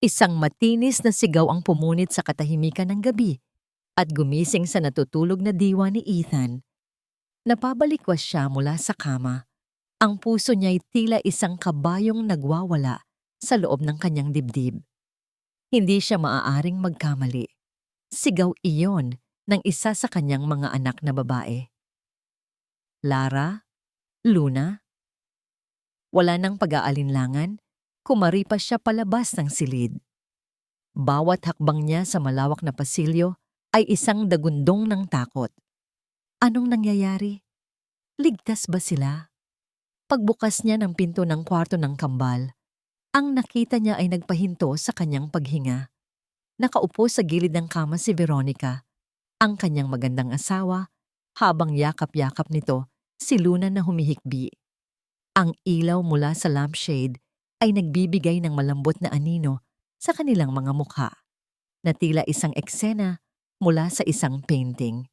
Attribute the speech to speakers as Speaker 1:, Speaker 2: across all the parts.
Speaker 1: Isang matinis na sigaw ang pumunit sa katahimikan ng gabi at gumising sa natutulog na diwa ni Ethan. Napabalikwas siya mula sa kama. Ang puso niya'y tila isang kabayong nagwawala sa loob ng kanyang dibdib. Hindi siya maaaring magkamali. Sigaw iyon ng isa sa kanyang mga anak na babae. Lara? Luna? Wala nang pag-aalinlangan, kumaripas siya palabas ng silid. Bawat hakbang niya sa malawak na pasilyo ay isang dagundong ng takot. Anong nangyayari? Ligtas ba sila? Pagbukas niya ng pinto ng kwarto ng kambal, ang nakita niya ay nagpahinto sa kanyang paghinga. Nakaupo sa gilid ng kama si Veronica, ang kanyang magandang asawa, habang yakap-yakap nito si Luna na humihikbi. Ang ilaw mula sa lampshade ay nagbibigay ng malambot na anino sa kanilang mga mukha, na tila isang eksena mula sa isang painting.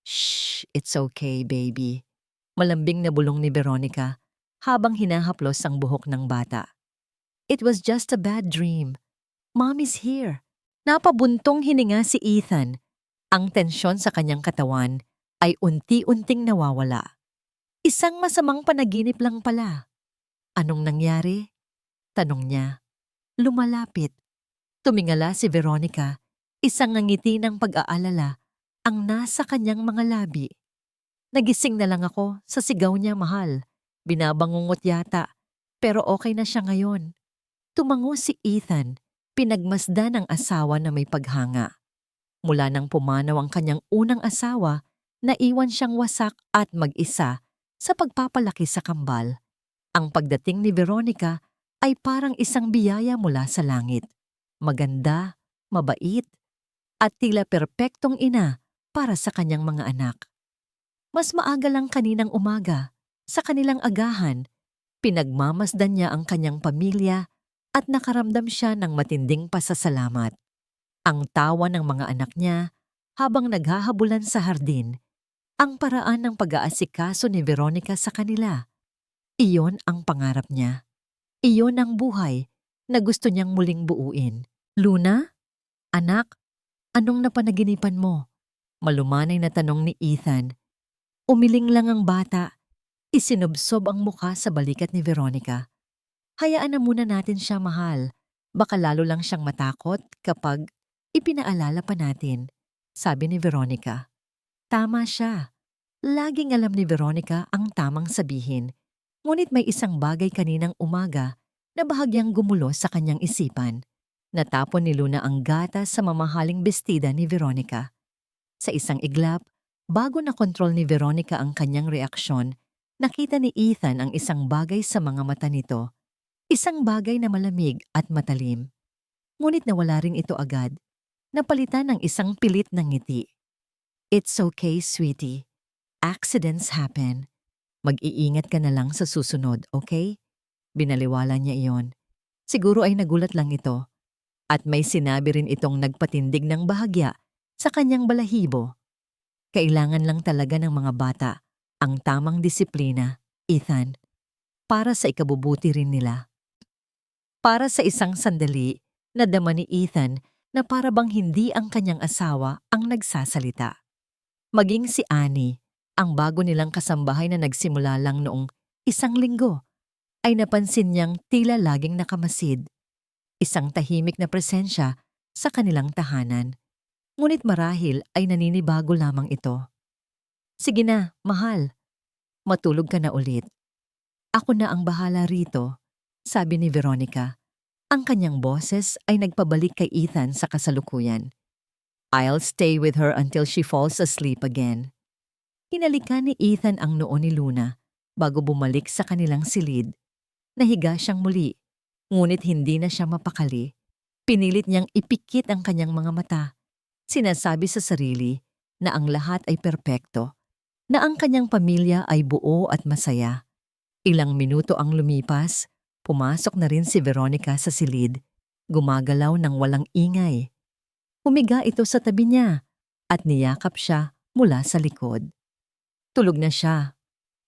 Speaker 1: "Shh, it's okay, baby." Malambing na bulong ni Veronica habang hinahaplos ang buhok ng bata. "It was just a bad dream. Mommy's here." Napabuntong hininga si Ethan. Ang tensyon sa kanyang katawan ay unti-unting nawawala. Isang masamang panaginip lang pala. Anong nangyari? Tanong niya. Lumalapit. Tumingala si Veronica, isang ngiti ng pag-aalala ang nasa kanyang mga labi. "Nagising na lang ako sa sigaw niya, mahal. Binabangungot yata, pero okay na siya ngayon." Tumango si Ethan, pinagmasdan ng asawa na may paghanga. Mula nang pumanaw ang kanyang unang asawa, naiwan siyang wasak at mag-isa sa pagpapalaki sa kambal. Ang pagdating ni Veronica ay parang isang biyaya mula sa langit. Maganda, mabait, at tila perpektong ina para sa kanyang mga anak. Mas maaga lang kaninang umaga, sa kanilang agahan, pinagmamasdan niya ang kanyang pamilya at nakaramdam siya ng matinding pasasalamat. Ang tawa ng mga anak niya habang naghahabulan sa hardin, ang paraan ng pag-aasikaso ni Veronica sa kanila. Iyon ang pangarap niya. Iyon ang buhay na gusto niyang muling buuin. "Luna? Anak, anong napanaginipan mo?" Malumanay na tanong ni Ethan. Umiling lang ang bata. Isinubsob ang mukha sa balikat ni Veronica. "Hayaan na muna natin siya, mahal. Baka lalo lang siyang matakot kapag ipinaalala pa natin," sabi ni Veronica. Tama siya. Laging alam ni Veronica ang tamang sabihin. Ngunit may isang bagay kaninang umaga na bahagyang gumulo sa kanyang isipan. Natapon ni Luna ang gatas sa mamahaling bestida ni Veronica. Sa isang iglap, bago na kontrol ni Veronica ang kanyang reaksyon, nakita ni Ethan ang isang bagay sa mga mata nito. Isang bagay na malamig at matalim. Ngunit nawala rin ito agad. Napalitan ng isang pilit na ngiti. "It's okay, sweetie. Accidents happen. Mag-iingat ka na lang sa susunod, okay?" Binaliwala niya iyon. Siguro ay nagulat lang ito. At may sinabi rin itong nagpatindig ng bahagya sa kanyang balahibo. Kailangan lang talaga ng mga bata ang tamang disiplina, Ethan, para sa ikabubuti rin nila. Para sa isang sandali, nadama ni Ethan na para bang hindi ang kanyang asawa ang nagsasalita. Maging si Annie, ang bago nilang kasambahay na nagsimula lang noong 1 linggo, ay napansin niyang tila laging nakamasid. Isang tahimik na presensya sa kanilang tahanan. Ngunit marahil ay naninibago lamang ito. "Sige na, mahal. Matulog ka na ulit. Ako na ang bahala rito," sabi ni Veronica. Ang kanyang boses ay nagpabalik kay Ethan sa kasalukuyan. "I'll stay with her until she falls asleep again." Hinalikan ni Ethan ang noo ni Luna bago bumalik sa kanilang silid. Nahiga siyang muli, ngunit hindi na siya mapakali. Pinilit niyang ipikit ang kanyang mga mata. Sinasabi sa sarili na ang lahat ay perpekto, na ang kanyang pamilya ay buo at masaya. Ilang minuto ang lumipas, pumasok na rin si Veronica sa silid, gumagalaw ng walang ingay. Humiga ito sa tabi niya at niyakap siya mula sa likod. "Tulog na siya,"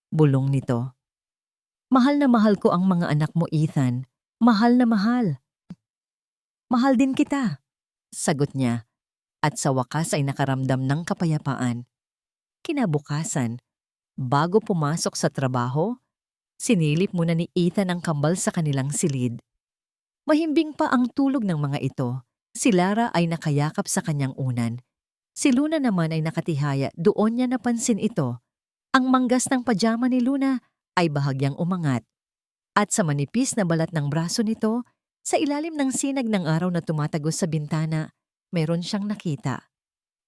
Speaker 1: bulong nito. "Mahal na mahal ko ang mga anak mo, Ethan. Mahal na mahal." Mahal din kita, sagot niya, at sa wakas ay nakaramdam ng kapayapaan. Kinabukasan, bago pumasok sa trabaho, sinilip muna ni Ethan ang kambal sa kanilang silid. Mahimbing pa ang tulog ng mga ito. Si Lara ay nakayakap sa kanyang unan. Si Luna naman ay nakatihaya, doon niya napansin ito. Ang manggas ng pajama ni Luna ay bahagyang umangat. At sa manipis na balat ng braso nito, sa ilalim ng sinag ng araw na tumatagos sa bintana, meron siyang nakita.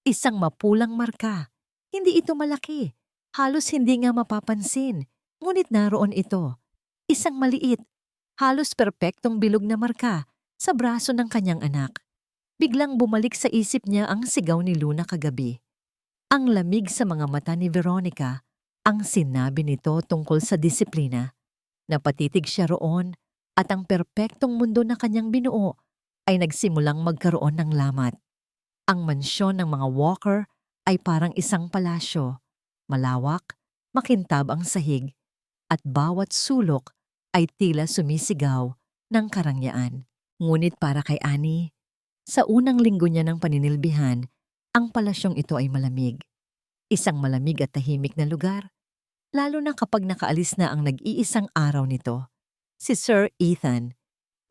Speaker 1: Isang mapulang marka. Hindi ito malaki. Halos hindi nga mapapansin. Ngunit naroon ito. Isang maliit, halos perpektong bilog na marka sa braso ng kanyang anak. Biglang bumalik sa isip niya ang sigaw ni Luna kagabi. Ang lamig sa mga mata ni Veronica, ang sinabi nito tungkol sa disiplina. Napatitig siya roon at ang perpektong mundo na kanyang binuo ay nagsimulang magkaroon ng lamat. Ang mansyon ng mga Walker ay parang isang palasyo. Malawak, makintab ang sahig, at bawat sulok ay tila sumisigaw ng karangyaan. Ngunit para kay Annie, sa unang linggo niya ng paninilbihan, ang palasyong ito ay malamig. Isang malamig at tahimik na lugar, lalo na kapag nakaalis na ang nag-iisang araw nito. Si Sir Ethan.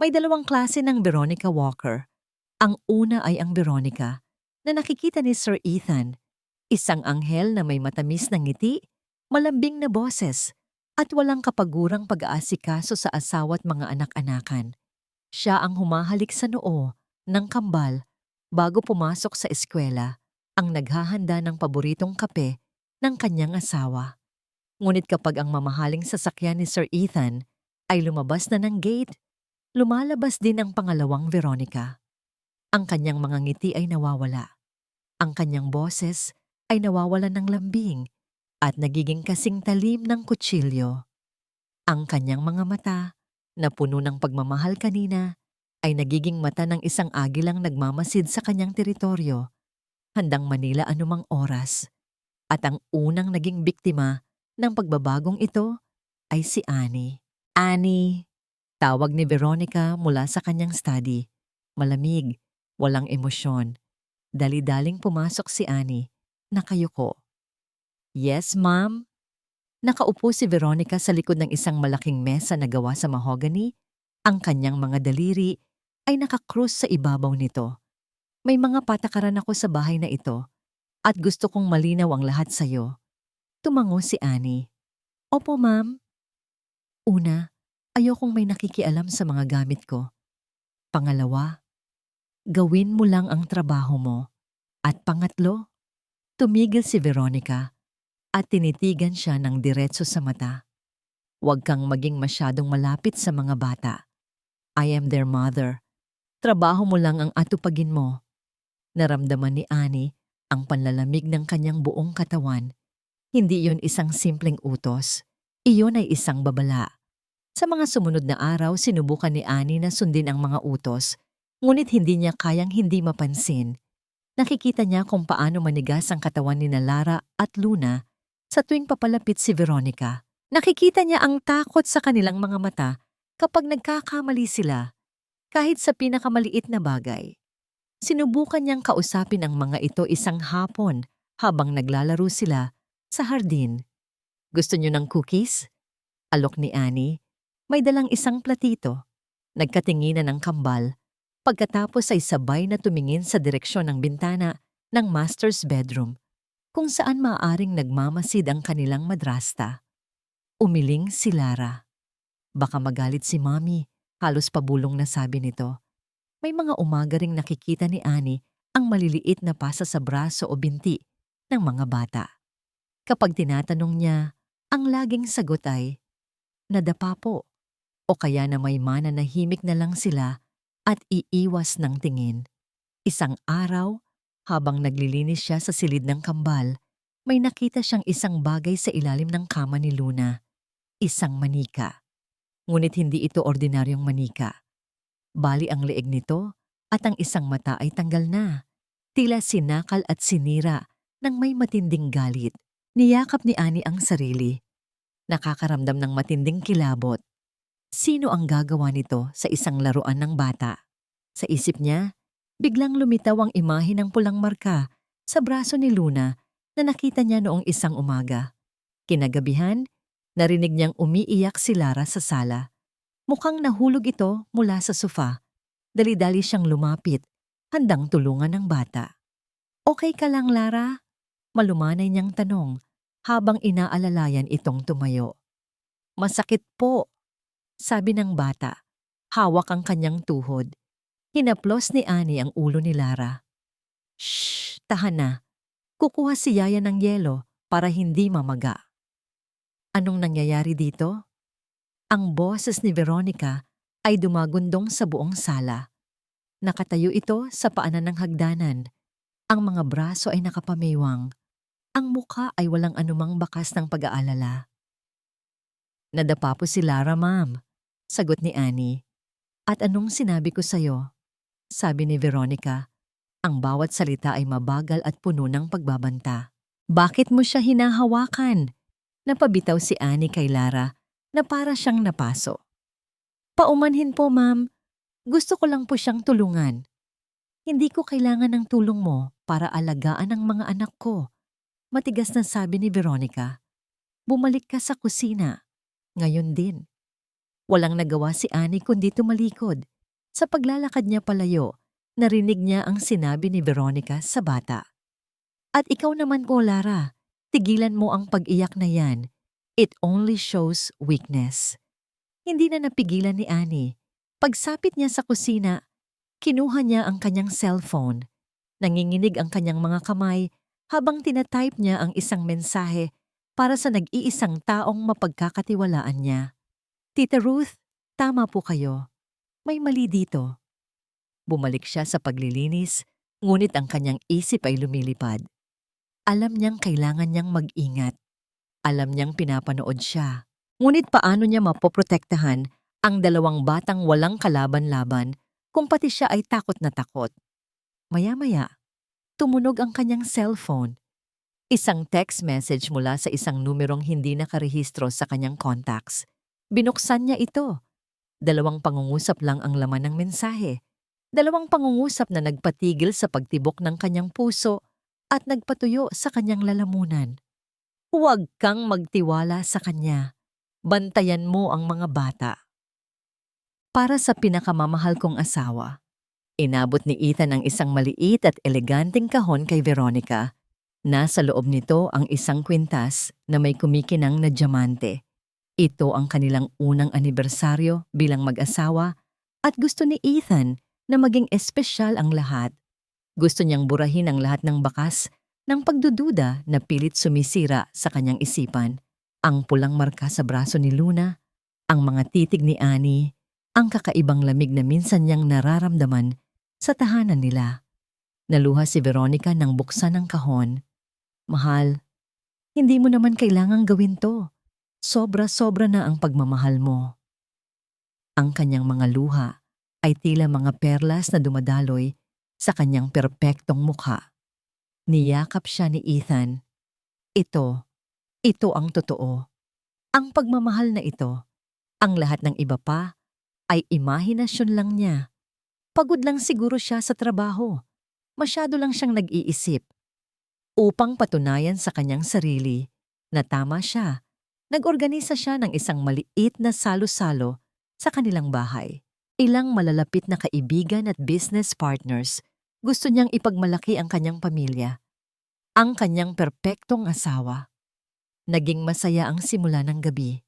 Speaker 1: May dalawang klase ng Veronica Walker. Ang una ay ang Veronica na nakikita ni Sir Ethan. Isang anghel na may matamis na ngiti, malambing na boses, at walang kapagurang pag-aasikaso sa asawa at mga anak-anakan. Siya ang humahalik sa noo ng kambal bago pumasok sa eskwela, ang naghahanda ng paboritong kape ng kanyang asawa. Ngunit kapag ang mamahaling sasakyan ni Sir Ethan ay lumabas na ng gate, lumalabas din ang pangalawang Veronica. Ang kanyang mga ngiti ay nawawala. Ang kanyang boses ay nawawalan ng lambing at nagiging kasing talim ng kutsilyo. Ang kanyang mga mata, na puno ng pagmamahal kanina, ay nagiging mata ng isang agilang nagmamasid sa kanyang teritoryo, handang manila anumang oras. At ang unang naging biktima ng pagbabagong ito ay si Annie. Annie, tawag ni Veronica mula sa kanyang study. Malamig, walang emosyon. Dali-daling pumasok si Annie, nakayuko. Yes, ma'am? Nakaupo si Veronica sa likod ng isang malaking mesa na gawa sa mahogany. Ang kanyang mga daliri ay nakakrus sa ibabaw nito. May mga patakaran ako sa bahay na ito at gusto kong malinaw ang lahat sa'yo. Tumango si Annie. Opo, ma'am. Una, ayokong may nakikialam sa mga gamit ko. Pangalawa, gawin mo lang ang trabaho mo. At pangatlo, tumigil si Veronica at tinitigan siya ng diretso sa mata. Huwag kang maging masyadong malapit sa mga bata. I am their mother. Trabaho mo lang ang atupagin mo. Naramdaman ni Annie ang panlalamig ng kanyang buong katawan. Hindi iyon isang simpleng utos. Iyon ay isang babala. Sa mga sumunod na araw, sinubukan ni Annie na sundin ang mga utos, ngunit hindi niya kayang hindi mapansin. Nakikita niya kung paano manigas ang katawan ni Lara at Luna sa tuwing papalapit si Veronica. Nakikita niya ang takot sa kanilang mga mata kapag nagkakamali sila, kahit sa pinakamaliit na bagay. Sinubukan niyang kausapin ang mga ito isang hapon habang naglalaro sila sa hardin. Gusto niyo ng cookies? Alok ni Annie. May dalang isang platito. Nagkatinginan ng kambal. Pagkatapos ay sabay na tumingin sa direksyon ng bintana ng master's bedroom, kung saan maaaring nagmamasid ang kanilang madrasta. Umiling si Lara. Baka magalit si Mommy, halos pabulong na sabi nito. May mga umaga ring nakikita ni Annie ang maliliit na pasa sa braso o binti ng mga bata. Kapag tinatanong niya, ang laging sagot ay, nadapa po, o kaya na may mananahimik na lang sila at iiwas ng tingin. Isang araw, habang naglilinis siya sa silid ng kambal, may nakita siyang isang bagay sa ilalim ng kama ni Luna. Isang manika. Ngunit hindi ito ordinaryong manika. Bali ang leeg nito at ang isang mata ay tanggal na. Tila sinakal at sinira ng may matinding galit. Niyakap ni Annie ang sarili. Nakakaramdam ng matinding kilabot. Sino ang gagawa nito sa isang laruan ng bata? Sa isip niya, biglang lumitaw ang imahe ng pulang marka sa braso ni Luna na nakita niya noong isang umaga. Kinagabihan, narinig niyang umiiyak si Lara sa sala. Mukhang nahulog ito mula sa sofa. Dali-dali siyang lumapit, handang tulungan ng bata. "Okay ka lang, Lara?" Malumanay niyang tanong habang inaalalayan itong tumayo. "Masakit po," sabi ng bata. Hawak ang kanyang tuhod. Hinaplos ni Annie ang ulo ni Lara. "Shh, tahan na. Kukuha si Yaya ng yelo para hindi mamaga." Anong nangyayari dito? Ang boses ni Veronica ay dumagundong sa buong sala. Nakatayo ito sa paanan ng hagdanan. Ang mga braso ay nakapamewang. Ang mukha ay walang anumang bakas ng pag-aalala. "Nadapa po si Lara, ma'am," sagot ni Annie. "At anong sinabi ko sa'yo?" sabi ni Veronica. Ang bawat salita ay mabagal at puno ng pagbabanta. "Bakit mo siya hinahawakan?" Napabitaw si Annie kay Lara na para siyang napaso. "Paumanhin po, ma'am. Gusto ko lang po siyang tulungan." "Hindi ko kailangan ng tulong mo para alagaan ang mga anak ko," matigas na sabi ni Veronica. "Bumalik ka sa kusina. Ngayon din." Walang nagawa si Annie kundi tumalikod. Sa paglalakad niya palayo, narinig niya ang sinabi ni Veronica sa bata. "At ikaw naman po, Lara, tigilan mo ang pag-iyak na yan. It only shows weakness." Hindi na napigilan ni Annie. Pagsapit niya sa kusina, kinuha niya ang kanyang cellphone. Nanginginig ang kanyang mga kamay habang tinatype niya ang isang mensahe para sa nag-iisang taong mapagkakatiwalaan niya. "Tita Ruth, tama po kayo. May mali dito." Bumalik siya sa paglilinis, ngunit ang kanyang isip ay lumilipad. Alam niyang kailangan niyang mag-ingat. Alam niyang pinapanood siya. Ngunit paano niya mapoprotektahan ang dalawang batang walang kalaban-laban kung pati siya ay takot na takot? Maya-maya, tumunog ang kanyang cellphone. Isang text message mula sa isang numerong hindi nakarehistro sa kanyang contacts. Binuksan niya ito. 2 pangungusap lang ang laman ng mensahe. 2 pangungusap na nagpatigil sa pagtibok ng kanyang puso at nagpatuyo sa kanyang lalamunan. "Huwag kang magtiwala sa kanya. Bantayan mo ang mga bata." Para sa pinakamamahal kong asawa. Inabot ni Ethan ang isang maliit at eleganteng kahon kay Veronica. Nasa loob nito ang isang kwintas na may kumikinang na diamante. Ito ang kanilang unang anibersaryo bilang mag-asawa at gusto ni Ethan na maging espesyal ang lahat. Gusto niyang burahin ang lahat ng bakas ng pagdududa na pilit sumisira sa kanyang isipan. Ang pulang marka sa braso ni Luna, ang mga titig ni Annie, ang kakaibang lamig na minsan niyang nararamdaman sa tahanan nila. Naluha si Veronica nang buksan ang kahon. "Mahal, hindi mo naman kailangang gawin to. Sobra-sobra na ang pagmamahal mo." Ang kanyang mga luha ay tila mga perlas na dumadaloy sa kanyang perpektong mukha. Niyakap siya ni Ethan. Ito ang totoo. Ang pagmamahal na ito, ang lahat ng iba pa, ay imahinasyon lang niya. Pagod lang siguro siya sa trabaho. Masyado lang siyang nag-iisip. Upang patunayan sa kanyang sarili na tama siya, nag-organisa siya ng isang maliit na salo-salo sa kanilang bahay. Ilang malalapit na kaibigan at business partners gusto niyang ipagmalaki ang kanyang pamilya. Ang kanyang perpektong asawa. Naging masaya ang simula ng gabi.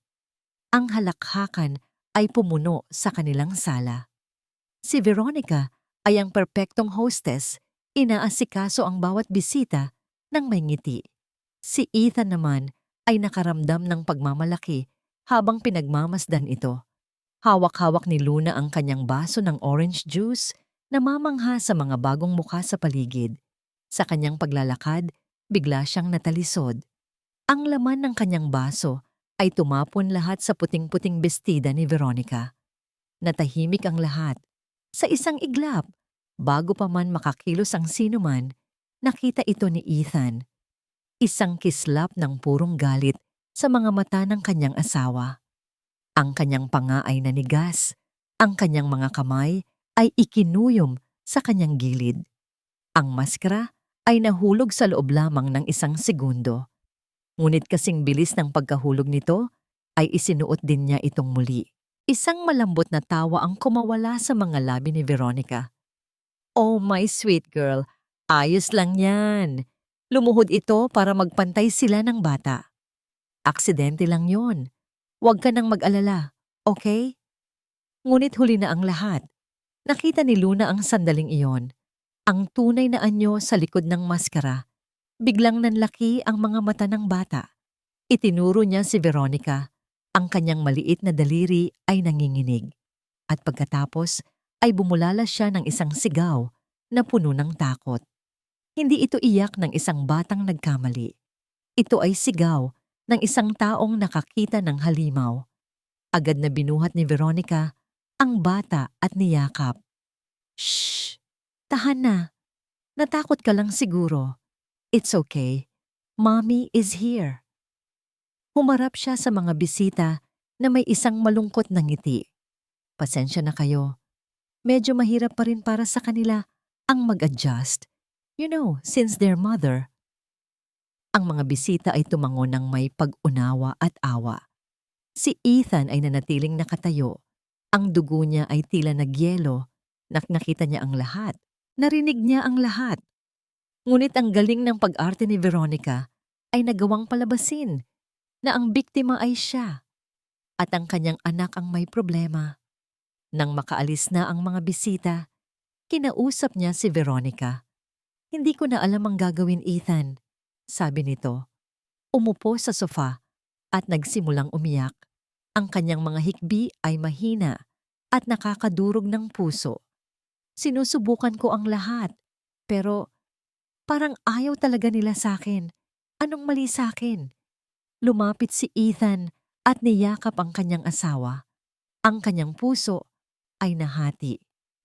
Speaker 1: Ang halakhakan ay pumuno sa kanilang sala. Si Veronica ay ang perpektong hostess, inaasikaso ang bawat bisita ng may ngiti. Si Ethan naman ay nakaramdam ng pagmamalaki habang pinagmamasdan ito. Hawak-hawak ni Luna ang kanyang baso ng orange juice na mamangha sa mga bagong mukha sa paligid. Sa kanyang paglalakad, bigla siyang natalisod. Ang laman ng kanyang baso ay tumapon lahat sa puting-puting bestida ni Veronica. Natahimik ang lahat. Sa isang iglap, bago pa man makakilos ang sinuman, nakita ito ni Ethan. Isang kislap ng purong galit sa mga mata ng kanyang asawa. Ang kanyang panga ay nanigas, ang kanyang mga kamay ay ikinuyom sa kanyang gilid. Ang maskara ay nahulog sa loob lamang ng 1 segundo. Ngunit kasing bilis ng pagkahulog nito, ay isinuot din niya itong muli. Isang malambot na tawa ang kumawala sa mga labi ni Veronica. "Oh my sweet girl, ayos lang yan. Lumuhod ito para magpantay sila ng bata. Aksidente lang yon. Huwag ka nang mag-alala, okay?" Ngunit huli na ang lahat. Nakita ni Luna ang sandaling iyon. Ang tunay na anyo sa likod ng maskara. Biglang nanlaki ang mga mata ng bata. Itinuro niya si Veronica. Ang kanyang maliit na daliri ay nanginginig. At pagkatapos ay bumulala siya ng isang sigaw na puno ng takot. Hindi ito iyak ng isang batang nagkamali. Ito ay sigaw ng isang taong nakakita ng halimaw. Agad na binuhat ni Veronica ang bata at niyakap. "Shh! Tahan na. Natakot ka lang siguro. It's okay. Mommy is here." Humarap siya sa mga bisita na may isang malungkot na ngiti. "Pasensya na kayo. Medyo mahirap pa rin para sa kanila ang mag-adjust. You know, since their mother." Ang mga bisita ay tumango ng may pag-unawa at awa. Si Ethan ay nanatiling nakatayo. Ang dugo niya ay tila nagyelo. Nakita niya ang lahat. Narinig niya ang lahat. Ngunit ang galing ng pag-arte ni Veronica ay nagawang palabasin na ang biktima ay siya at ang kanyang anak ang may problema. Nang makaalis na ang mga bisita, kinausap niya si Veronica. "Hindi ko na alam ang gagawin, Ethan," sabi nito. Umupo sa sofa at nagsimulang umiyak. Ang kanyang mga hikbi ay mahina at nakakadurog ng puso. "Sinusubukan ko ang lahat, pero parang ayaw talaga nila sa akin. Anong mali sa akin?" Lumapit si Ethan at niyakap ang kanyang asawa. Ang kanyang puso ay nahati.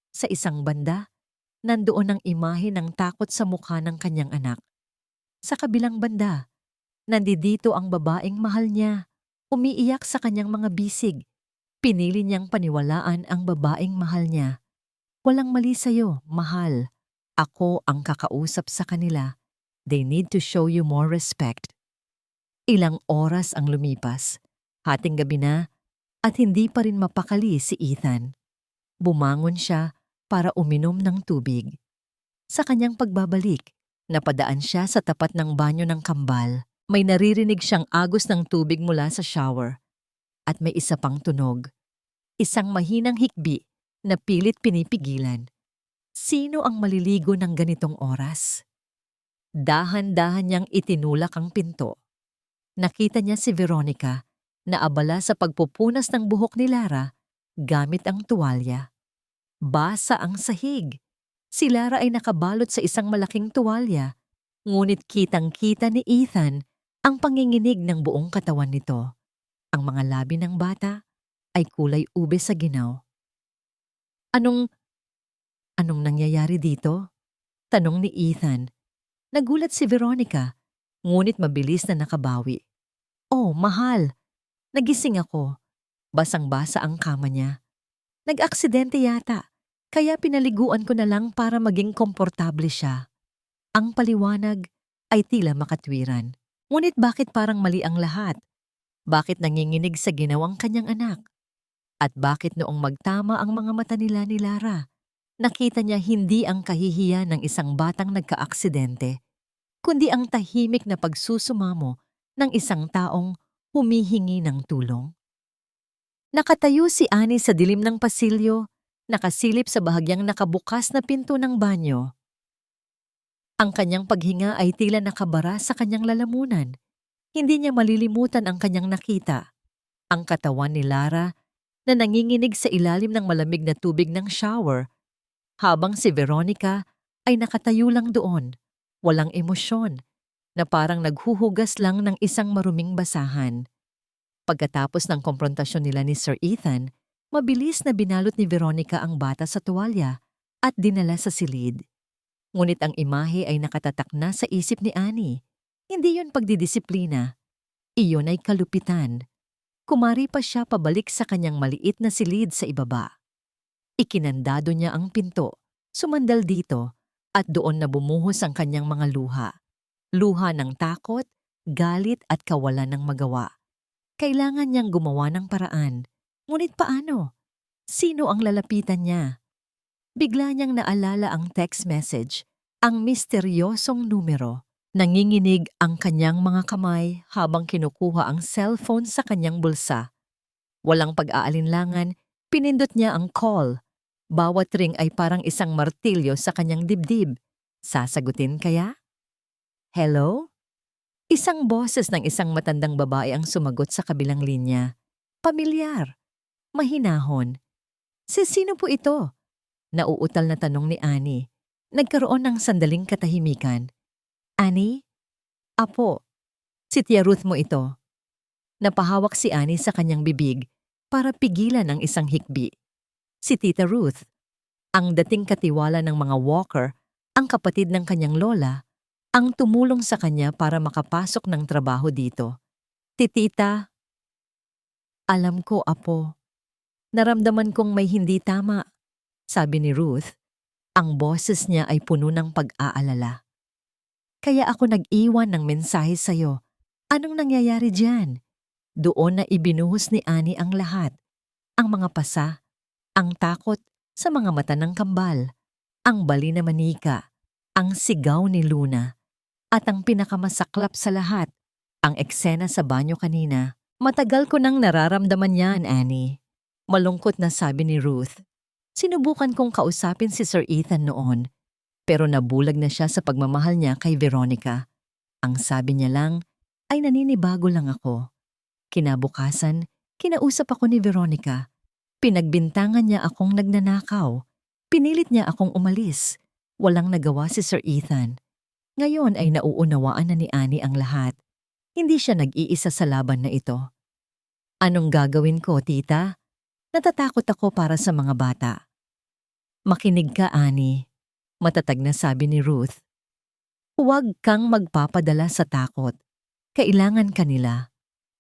Speaker 1: Sa isang banda, nandoon ang imahe ng takot sa mukha ng kanyang anak. Sa kabilang banda, nandito ang babaeng mahal niya, umiiyak sa kanyang mga bisig. Pinili niyang paniwalaan ang babaeng mahal niya. "Walang mali sa'yo, mahal. Ako ang kakausap sa kanila. They need to show you more respect." Ilang oras ang lumipas. Hating gabi na at hindi pa rin mapakali si Ethan. Bumangon siya para uminom ng tubig. Sa kanyang pagbabalik, napadaan siya sa tapat ng banyo ng kambal. May naririnig siyang agos ng tubig mula sa shower. At may isa pang tunog. Isang mahinang hikbi na pilit pinipigilan. Sino ang maliligo ng ganitong oras? Dahan-dahan niyang itinulak ang pinto. Nakita niya si Veronica na abala sa pagpupunas ng buhok ni Lara gamit ang tuwalya. Basa ang sahig. Si Lara ay nakabalot sa isang malaking tuwalya, ngunit kitang-kita ni Ethan ang panginginig ng buong katawan nito. Ang mga labi ng bata ay kulay ube sa ginaw. Anong nangyayari dito?" tanong ni Ethan. Nagulat si Veronica, ngunit mabilis na nakabawi. "Oh, mahal. Nagising ako." Basang-basa ang kama niya. "Nag-aksidente yata, kaya pinaliguan ko na lang para maging komportable siya." Ang paliwanag ay tila makatwiran. Ngunit bakit parang mali ang lahat? Bakit nanginginig sa ginawang kanyang anak? At bakit noong magtama ang mga mata nila ni Lara, nakita niya hindi ang kahihiyan ng isang batang nagka-aksidente, kundi ang tahimik na pagsusumamo ng isang taong humihingi ng tulong? Nakatayo si Annie sa dilim ng pasilyo, nakasilip sa bahagyang nakabukas na pinto ng banyo. Ang kanyang paghinga ay tila nakabara sa kanyang lalamunan. Hindi niya malilimutan ang kanyang nakita. Ang katawan ni Lara na nanginginig sa ilalim ng malamig na tubig ng shower, habang si Veronica ay nakatayo lang doon, walang emosyon, na parang naghuhugas lang ng isang maruming basahan. Pagkatapos ng komprontasyon nila ni Sir Ethan, mabilis na binalot ni Veronica ang bata sa tuwalya at dinala sa silid. Ngunit ang imahe ay nakatatak na sa isip ni Annie. Hindi yon pagdidisiplina. Iyon ay kalupitan. Kumari pa siya pabalik sa kanyang maliit na silid sa ibaba. Ikinandado niya ang pinto, sumandal dito, at doon na bumuhos ang kanyang mga luha. Luha ng takot, galit at kawalan ng magawa. Kailangan niyang gumawa ng paraan. Ngunit paano? Sino ang lalapitan niya? Bigla niyang naalala ang text message, ang misteryosong numero. Nanginginig ang kanyang mga kamay habang kinukuha ang cellphone sa kanyang bulsa. Walang pag-aalinlangan, pinindot niya ang call. Bawat ring ay parang isang martilyo sa kanyang dibdib. Sasagutin kaya? Hello? Isang boses ng isang matandang babae ang sumagot sa kabilang linya. Pamilyar. Mahinahon. Sino po ito? Nauutal na tanong ni Annie. Nagkaroon ng sandaling katahimikan. Annie? Apo, si Tia Ruth mo ito. Napahawak si Annie sa kanyang bibig para pigilan ang isang hikbi. Si Tita Ruth, ang dating katiwala ng mga Walker, ang kapatid ng kanyang lola, ang tumulong sa kanya para makapasok ng trabaho dito. Titita, alam ko, Apo. Naramdaman kong may hindi tama, sabi ni Ruth. Ang boses niya ay puno ng pag-aalala. Kaya ako nag-iwan ng mensahe sa'yo. Anong nangyayari diyan? Doon na ibinuhos ni Annie ang lahat. Ang mga pasa, ang takot sa mga mata ng kambal, ang bali na manika, ang sigaw ni Luna, at ang pinakamasaklap sa lahat, ang eksena sa banyo kanina. Matagal ko nang nararamdaman yan, Annie. Malungkot na sabi ni Ruth. Sinubukan kong kausapin si Sir Ethan noon, pero nabulag na siya sa pagmamahal niya kay Veronica. Ang sabi niya lang ay naninibago lang ako. Kinabukasan, kinausap ako ni Veronica. Pinagbintangan niya akong nagnanakaw. Pinilit niya akong umalis. Walang nagawa si Sir Ethan. Ngayon ay nauunawaan na ni Annie ang lahat. Hindi siya nag-iisa sa laban na ito. Anong gagawin ko, tita? Natatakot ako para sa mga bata. Makinig ka, Annie. Matatag na sabi ni Ruth. Huwag kang magpapadala sa takot. Kailangan kanila.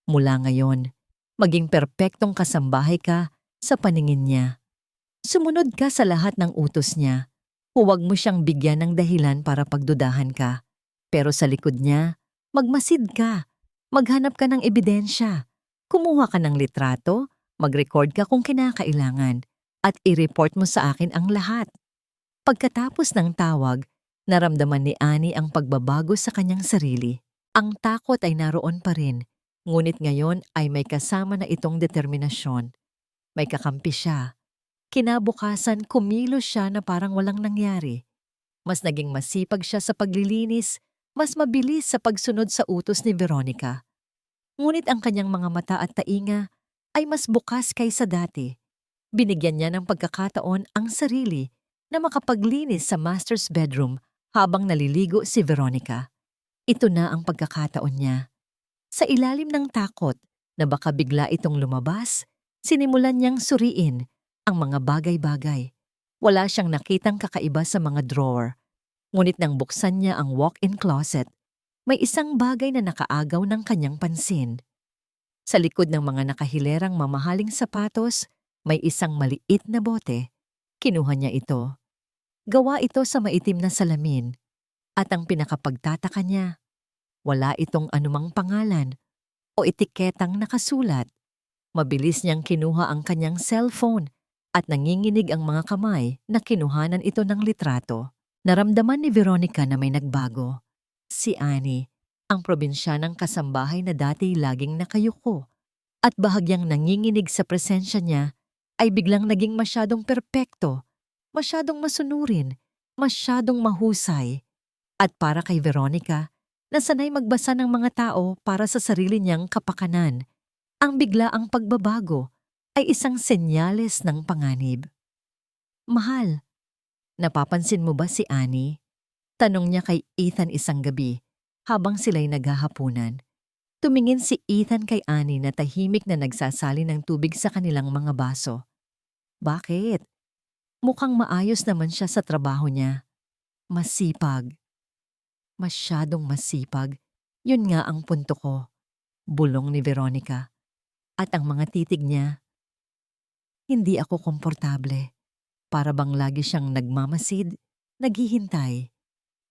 Speaker 1: Mula ngayon, maging perpektong kasambahay ka sa paningin niya. Sumunod ka sa lahat ng utos niya. Huwag mo siyang bigyan ng dahilan para pagdudahan ka. Pero sa likod niya, magmasid ka. Maghanap ka ng ebidensya. Kumuha ka ng litrato, mag-record ka kung kinakailangan, at i-report mo sa akin ang lahat. Pagkatapos ng tawag, naramdaman ni Annie ang pagbabago sa kanyang sarili. Ang takot ay naroon pa rin, ngunit ngayon ay may kasama na itong determinasyon. May kakampi siya. Kinabukasan, kumilos siya na parang walang nangyari. Mas naging masipag siya sa paglilinis, mas mabilis sa pagsunod sa utos ni Veronica. Ngunit ang kanyang mga mata at tainga ay mas bukas kaysa dati. Binigyan niya ng pagkakataon ang sarili na makapaglinis sa master's bedroom habang naliligo si Veronica. Ito na ang pagkakataon niya. Sa ilalim ng takot na baka bigla itong lumabas, sinimulan niyang suriin ang mga bagay-bagay. Wala siyang nakitang kakaiba sa mga drawer. Ngunit nang buksan niya ang walk-in closet, may isang bagay na nakaagaw ng kanyang pansin. Sa likod ng mga nakahilerang mamahaling sapatos, may isang maliit na bote. Kinuha niya ito. Gawa ito sa maitim na salamin. At ang pinakapagtataka niya, wala itong anumang pangalan o etiketang nakasulat. Mabilis niyang kinuha ang kanyang cellphone at nanginginig ang mga kamay na kinuhanan ito ng litrato. Naramdaman ni Veronica na may nagbago. Si Annie, ang probinsyanang kasambahay na dati laging nakayuko at bahagyang nanginginig sa presensya niya, ay biglang naging masyadong perpekto, masyadong masunurin, masyadong mahusay. At para kay Veronica, na sanay magbasa ng mga tao para sa sarili niyang kapakanan, ang biglaang pagbabago ay isang senyales ng panganib. Mahal, napapansin mo ba si Annie? Tanong niya kay Ethan isang gabi habang sila'y naghahapunan. Tumingin si Ethan kay Annie na tahimik na nagsasali ng tubig sa kanilang mga baso. Bakit? Mukhang maayos naman siya sa trabaho niya. Masipag. Masyadong masipag. Yun nga ang punto ko. Bulong ni Veronica. At ang mga titig niya, hindi ako komportable. Para bang lagi siyang nagmamasid, naghihintay.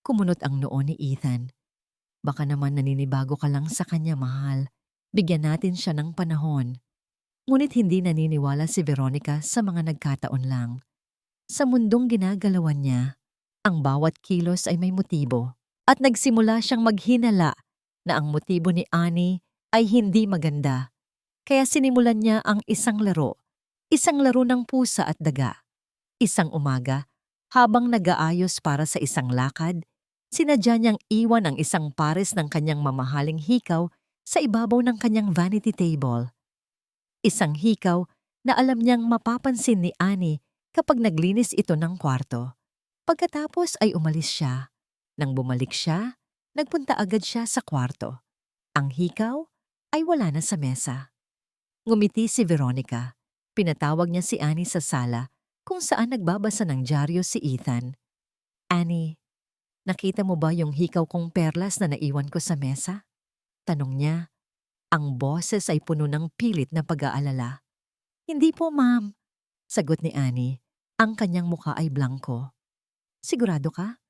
Speaker 1: Kumunot ang noo ni Ethan. Baka naman naninibago ka lang sa kanya, mahal. Bigyan natin siya ng panahon. Ngunit hindi naniniwala si Veronica sa mga nagkataon lang. Sa mundong ginagalawan niya, ang bawat kilos ay may motibo. At nagsimula siyang maghinala na ang motibo ni Annie ay hindi maganda. Kaya sinimulan niya ang isang laro ng pusa at daga. Isang umaga, habang nag-aayos para sa isang lakad, sinadya niyang iwan ang isang pares ng kanyang mamahaling hikaw sa ibabaw ng kanyang vanity table. Isang hikaw na alam niyang mapapansin ni Annie kapag naglinis ito ng kwarto. Pagkatapos ay umalis siya. Nang bumalik siya, nagpunta agad siya sa kwarto. Ang hikaw ay wala na sa mesa. Ngumiti si Veronica. Pinatawag niya si Annie sa sala kung saan nagbabasa ng dyaryo si Ethan. Annie, nakita mo ba yung hikaw kong perlas na naiwan ko sa mesa? Tanong niya. Ang boses ay puno ng pilit na pag-aalala. Hindi po, ma'am. Sagot ni Annie. Ang kanyang mukha ay blanko. Sigurado ka?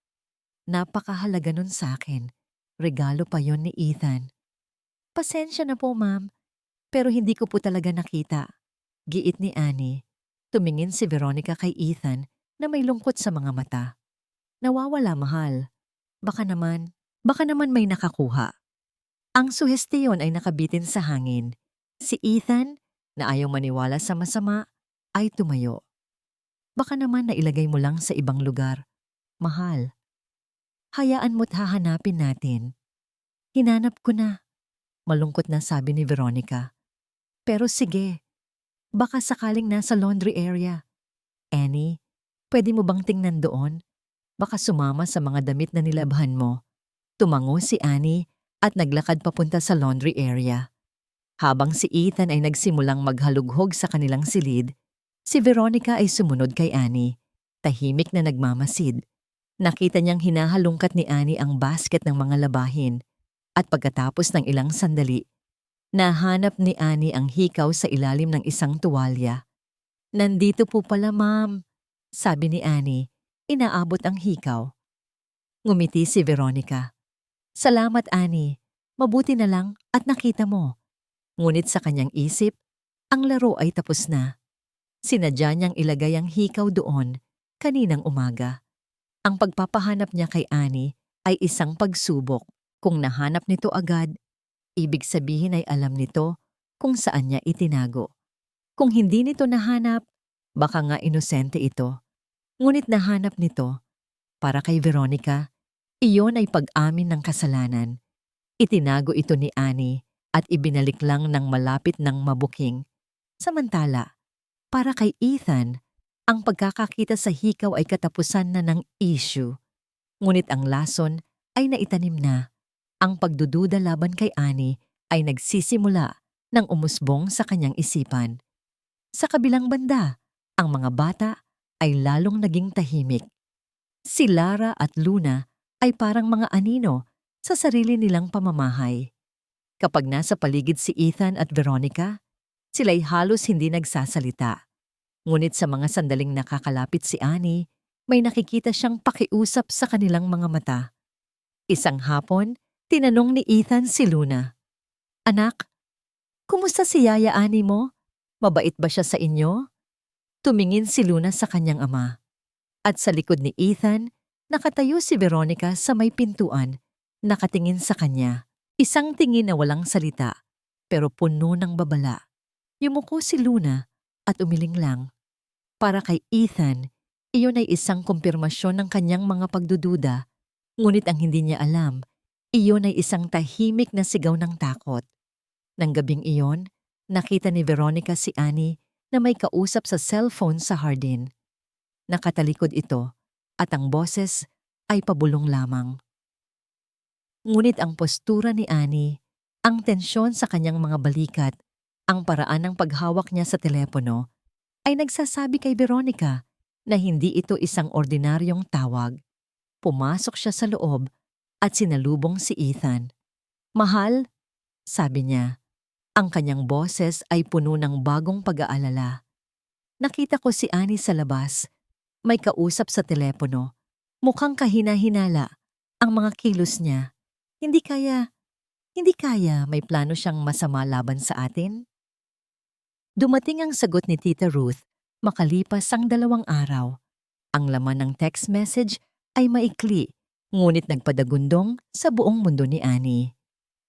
Speaker 1: Napakahalaga nun sa akin. Regalo pa yon ni Ethan. Pasensya na po, ma'am. Pero hindi ko po talaga nakita. Giit ni Annie. Tumingin si Veronica kay Ethan na may lungkot sa mga mata. Nawawala, mahal. Baka naman may nakakuha. Ang suhestiyon ay nakabitin sa hangin. Si Ethan, na ayaw maniwala sa masama, ay tumayo. Baka naman nailagay mo lang sa ibang lugar. Mahal. Hayaan mo't hahanapin natin. Hinanap ko na. Malungkot na sabi ni Veronica. Pero sige, baka sakaling nasa laundry area. Annie, pwede mo bang tingnan doon? Baka sumama sa mga damit na nilabhan mo. Tumango si Annie at naglakad papunta sa laundry area. Habang si Ethan ay nagsimulang maghalughog sa kanilang silid, si Veronica ay sumunod kay Annie, tahimik na nagmamasid. Nakita niyang hinahalungkat ni Annie ang basket ng mga labahin at pagkatapos ng ilang sandali, nahanap ni Annie ang hikaw sa ilalim ng isang tuwalya. Nandito po pala, ma'am, sabi ni Annie, inaabot ang hikaw. Ngumiti si Veronica. Salamat, Annie. Mabuti na lang at nakita mo. Ngunit sa kanyang isip, ang laro ay tapos na. Sinadya niyang ilagay ang hikaw doon kaninang umaga. Ang pagpapahanap niya kay Annie ay isang pagsubok. Kung nahanap nito agad, ibig sabihin ay alam nito kung saan niya itinago. Kung hindi nito nahanap, baka nga inosente ito. Ngunit nahanap nito. Para kay Veronica, iyon ay pag-amin ng kasalanan. Itinago ito ni Annie at ibinalik lang ng malapit ng mabuking. Samantala, para kay Ethan, ang pagkakakita sa hikaw ay katapusan na ng issue. Ngunit ang lason ay naitanim na. Ang pagdududa laban kay Annie ay nagsisimula nang umusbong sa kanyang isipan. Sa kabilang banda, ang mga bata ay lalong naging tahimik. Si Lara at Luna ay parang mga anino sa sarili nilang pamamahay. Kapag nasa paligid si Ethan at Veronica, sila'y halos hindi nagsasalita. Ngunit sa mga sandaling nakakalapit si Annie, may nakikita siyang pakiusap sa kanilang mga mata. Isang hapon, tinanong ni Ethan si Luna. Anak, kumusta si Yaya Annie mo? Mabait ba siya sa inyo? Tumingin si Luna sa kanyang ama. At sa likod ni Ethan, nakatayo si Veronica sa may pintuan, nakatingin sa kanya. Isang tingin na walang salita, pero puno ng babala. Yumuko si Luna at umiling lang. Para kay Ethan, iyon ay isang kumpirmasyon ng kanyang mga pagdududa. Ngunit ang hindi niya alam, iyon ay isang tahimik na sigaw ng takot. Nang gabing iyon, nakita ni Veronica si Annie na may kausap sa cellphone sa hardin. Nakatalikod ito at ang boses ay pabulong lamang. Ngunit ang postura ni Annie, ang tensyon sa kanyang mga balikat, ang paraan ng paghawak niya sa telepono, ay nagsasabi kay Veronica na hindi ito isang ordinaryong tawag. Pumasok siya sa loob at sinalubong si Ethan. Mahal, sabi niya. Ang kanyang boses ay puno ng bagong pag-aalala. Nakita ko si Annie sa labas May kausap sa telepono. Mukhang kahina-hinala ang mga kilos niya. Hindi kaya, hindi kaya may plano siyang masama laban sa atin? Dumating ang sagot ni Tita Ruth makalipas ang 2 araw. Ang laman ng text message ay maikli, ngunit nagpadagundong sa buong mundo ni Annie.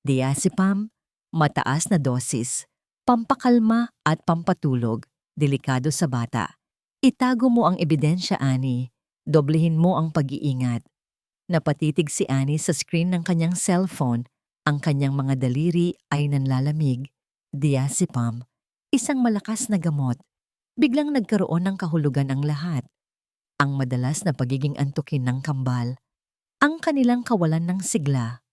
Speaker 1: Diazepam, mataas na dosis, pampakalma at pampatulog, delikado sa bata. Itago mo ang ebidensya, Annie. Doblehin mo ang pag-iingat. Napatitig si Annie sa screen ng kanyang cellphone. Ang kanyang mga daliri ay nanlalamig. Diazepam, isang malakas na gamot. Biglang nagkaroon ng kahulugan ang lahat. Ang madalas na pagiging antukin ng kambal. Ang kanilang kawalan ng sigla.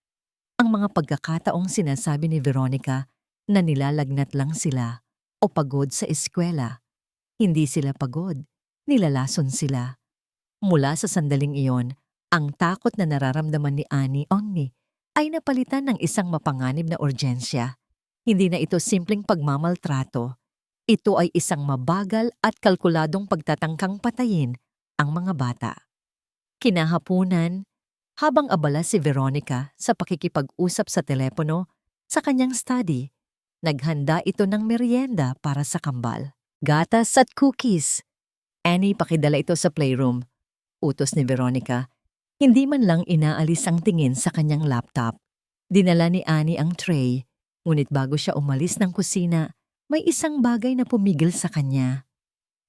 Speaker 1: Ang mga pagkakataong sinasabi ni Veronica na nilalagnat lang sila o pagod sa eskwela. Hindi sila pagod, nilalason sila. Mula sa sandaling iyon, ang takot na nararamdaman ni Annie Ongni ay napalitan ng isang mapanganib na urgensya. Hindi na ito simpleng pagmamaltrato. Ito ay isang mabagal at kalkuladong pagtatangkang patayin ang mga bata. Kinahapunan, habang abala si Veronica sa pakikipag-usap sa telepono sa kanyang study, naghanda ito ng merienda para sa kambal. Gatas at cookies. Annie, pakidala ito sa playroom. Utos ni Veronica. Hindi man lang inaalis ang tingin sa kanyang laptop. Dinala ni Annie ang tray, ngunit bago siya umalis ng kusina, may isang bagay na pumigil sa kanya.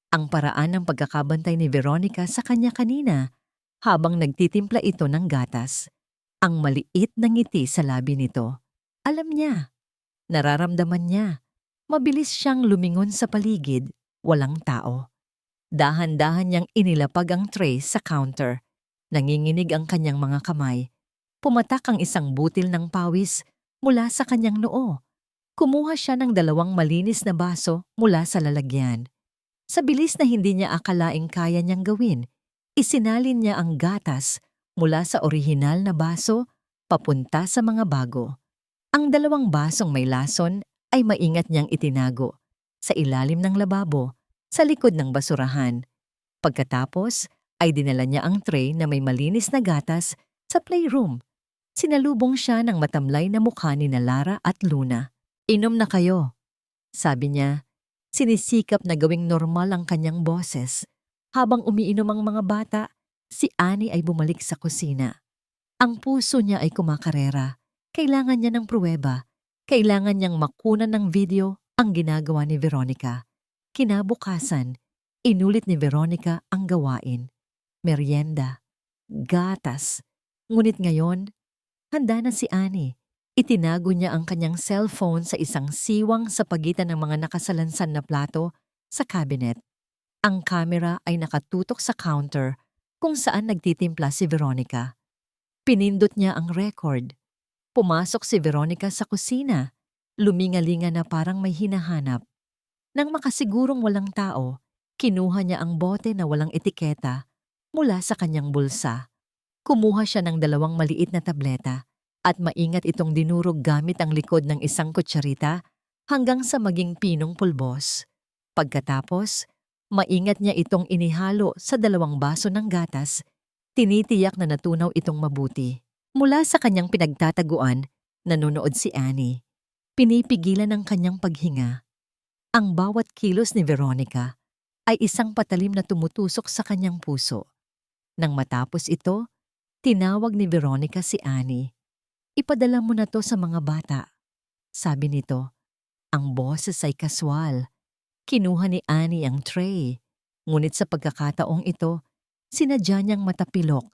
Speaker 1: Ang paraan ng pagkakabantay ni Veronica sa kanya kanina habang nagtitimpla ito ng gatas. Ang maliit na ngiti sa labi nito. Alam niya. Nararamdaman niya. Mabilis siyang lumingon sa paligid, walang tao. Dahan-dahan niyang inilapag ang tray sa counter. Nanginginig ang kanyang mga kamay. Pumatak ang isang butil ng pawis mula sa kanyang noo. Kumuha siya ng 2 malinis na baso mula sa lalagyan. Sa bilis na hindi niya akalaing kaya niyang gawin, isinalin niya ang gatas mula sa orihinal na baso papunta sa mga bago. Ang 2 basong may lason ay maingat niyang itinago sa ilalim ng lababo sa likod ng basurahan. Pagkatapos ay dinala niya ang tray na may malinis na gatas sa playroom. Sinalubong siya ng matamlay na mukha ni Lara at Luna. Inom na kayo, sabi niya. Sinisikap na gawing normal ang kanyang boses. Habang umiinom ang mga bata, si Annie ay bumalik sa kusina. Ang puso niya ay kumakarera. Kailangan niya ng pruweba. Kailangan niyang makunan ng video ang ginagawa ni Veronica. Kinabukasan, inulit ni Veronica ang gawain. Merienda, gatas. Ngunit ngayon, handa na si Annie. Itinago niya ang kanyang cellphone sa isang siwang sa pagitan ng mga nakasalansan na plato sa cabinet. Ang kamera ay nakatutok sa counter kung saan nagtitimpla si Veronica. Pinindot niya ang record. Pumasok si Veronica sa kusina, lumingalinga na parang may hinahanap. Nang makasigurong walang tao, kinuha niya ang bote na walang etiketa mula sa kanyang bulsa. Kumuha siya ng 2 maliit na tableta at maingat itong dinurog gamit ang likod ng isang kutsarita hanggang sa maging pinong pulbos. Pagkatapos, maingat niya itong inihalo sa 2 baso ng gatas, tinitiyak na natunaw itong mabuti. Mula sa kanyang pinagtataguan, nanonood si Annie. Pinipigilan ang kanyang paghinga. Ang bawat kilos ni Veronica ay isang patalim na tumutusok sa kanyang puso. Nang matapos ito, tinawag ni Veronica si Annie. Ipadala mo na to sa mga bata. Sabi nito, ang boses ay kaswal. Kinuha ni Annie ang tray. Ngunit sa pagkakataong ito, sinadya niyang matapilok.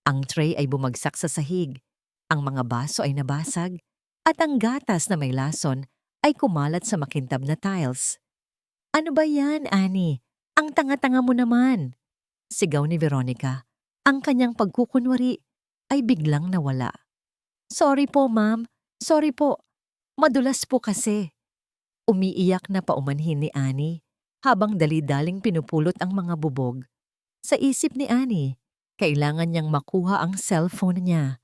Speaker 1: Ang tray ay bumagsak sa sahig, ang mga baso ay nabasag, at ang gatas na may lason ay kumalat sa makintab na tiles. Ano ba yan, Annie? Ang tanga-tanga mo naman! Sigaw ni Veronica. Ang kanyang pagkukunwari ay biglang nawala. Sorry po, ma'am. Sorry po. Madulas po kasi. Umiiyak na paumanhin ni Annie habang dali-daling pinupulot ang mga bubog. Sa isip ni Annie, kailangan niyang makuha ang cellphone niya.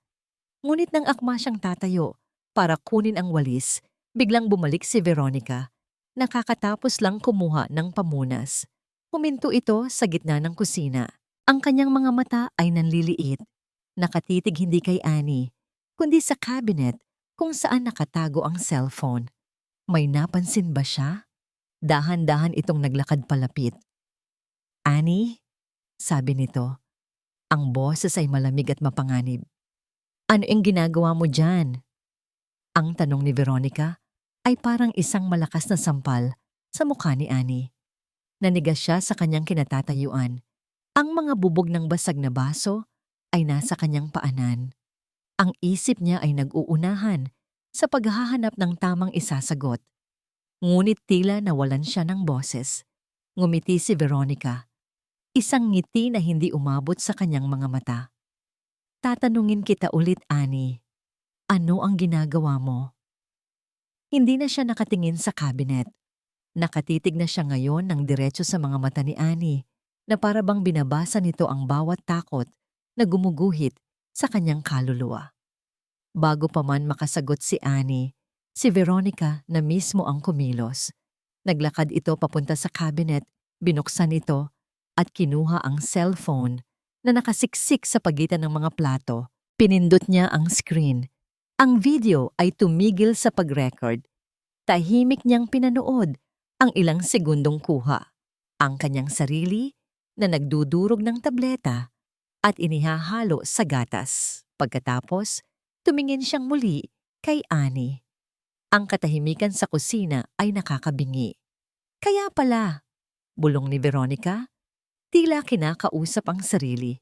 Speaker 1: Ngunit nang akma siyang tatayo para kunin ang walis, biglang bumalik si Veronica. Nakakatapos lang kumuha ng pamunas. Huminto ito sa gitna ng kusina. Ang kanyang mga mata ay nanliliit, nakatitig hindi kay Annie, kundi sa cabinet kung saan nakatago ang cellphone. May napansin ba siya? Dahan-dahan itong naglakad palapit. "Annie?" sabi nito. Ang boses ay malamig at mapanganib. "Ano ang ginagawa mo dyan?" Ang tanong ni Veronica ay parang isang malakas na sampal sa mukha ni Annie. Nanigas siya sa kanyang kinatatayuan. Ang mga bubog ng basag na baso ay nasa kanyang paanan. Ang isip niya ay nag-uunahan sa paghahanap ng tamang isasagot. Ngunit tila nawalan siya ng boses. Ngumiti si Veronica. Isang ngiti na hindi umabot sa kanyang mga mata. "Tatanungin kita ulit, Annie. Ano ang ginagawa mo?" Hindi na siya nakatingin sa cabinet. Nakatitig na siya ngayon ng diretso sa mga mata ni Annie na para bang binabasa nito ang bawat takot na gumuguhit sa kanyang kaluluwa. Bago pa man makasagot si Annie, si Veronica na mismo ang kumilos. Naglakad ito papunta sa cabinet, binuksan ito at kinuha ang cellphone na nakasiksik sa pagitan ng mga plato. Pinindot niya ang screen. Ang video ay tumigil sa pag-record. Tahimik niyang pinanood ang ilang segundong kuha. Ang kanyang sarili na nagdudurog ng tableta at inihahalo sa gatas. Pagkatapos, tumingin siyang muli kay Annie. Ang katahimikan sa kusina ay nakakabingi. "Kaya pala," bulong ni Veronica, tila kinakausap ang sarili.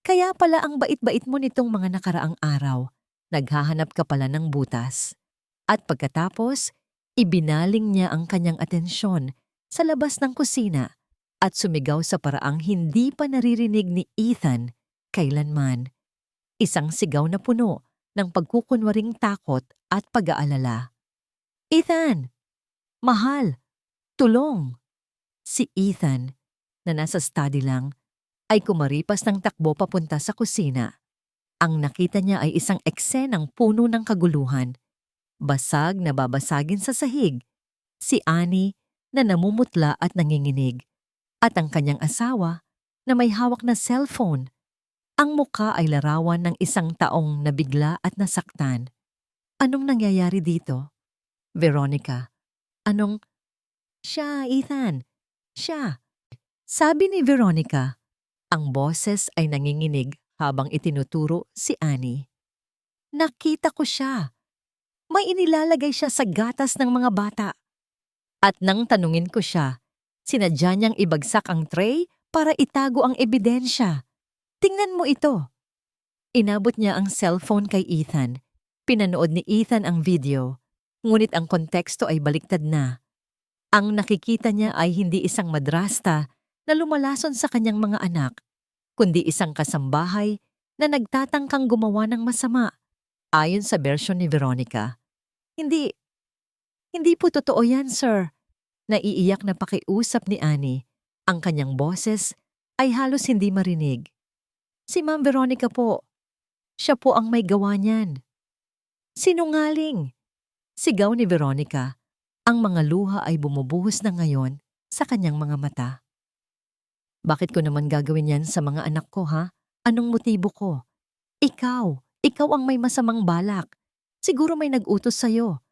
Speaker 1: "Kaya pala ang bait-bait mo nitong mga nakaraang araw. Naghahanap ka pala ng butas." At pagkatapos, ibinaling niya ang kanyang atensyon sa labas ng kusina at sumigaw sa paraang hindi pa naririnig ni Ethan kailanman. Isang sigaw na puno ng pagkukunwaring takot at pag-aalala. "Ethan! Mahal! Tulong!" Si Ethan, na nasa study lang, ay kumaripas ng takbo papunta sa kusina. Ang nakita niya ay isang eksenang puno ng kaguluhan. Basag na babasagin sa sahig, si Annie na namumutla at nanginginig, at ang kanyang asawa na may hawak na cellphone. Ang mukha ay larawan ng isang taong nabigla at nasaktan. "Anong nangyayari dito?" "Veronica." "Anong—" "Siya, Ethan. Siya." Sabi ni Veronica. Ang boses ay nanginginig habang itinuturo si Annie. "Nakita ko siya. May inilalagay siya sa gatas ng mga bata. At nang tanungin ko siya, sinadya niyang ibagsak ang tray para itago ang ebidensya. Tingnan mo ito." Inabot niya ang cellphone kay Ethan. Pinanood ni Ethan ang video, ngunit ang konteksto ay baliktad na. Ang nakikita niya ay hindi isang madrasta na lumalason sa kanyang mga anak, kundi isang kasambahay na nagtatangkang gumawa ng masama. Ayon sa bersyon ni Veronica. Hindi po totoo yan, sir." Naiiyak na pakiusap ni Annie. Ang kanyang boses ay halos hindi marinig. "Si Ma'am Veronica po. Siya po ang may gawa niyan." "Sinungaling!" Sigaw ni Veronica. Ang mga luha ay bumubuhos na ngayon sa kanyang mga mata. "Bakit ko naman gagawin yan sa mga anak ko, ha? Anong motibo ko? Ikaw ang may masamang balak. Siguro may nag-utos sa'yo.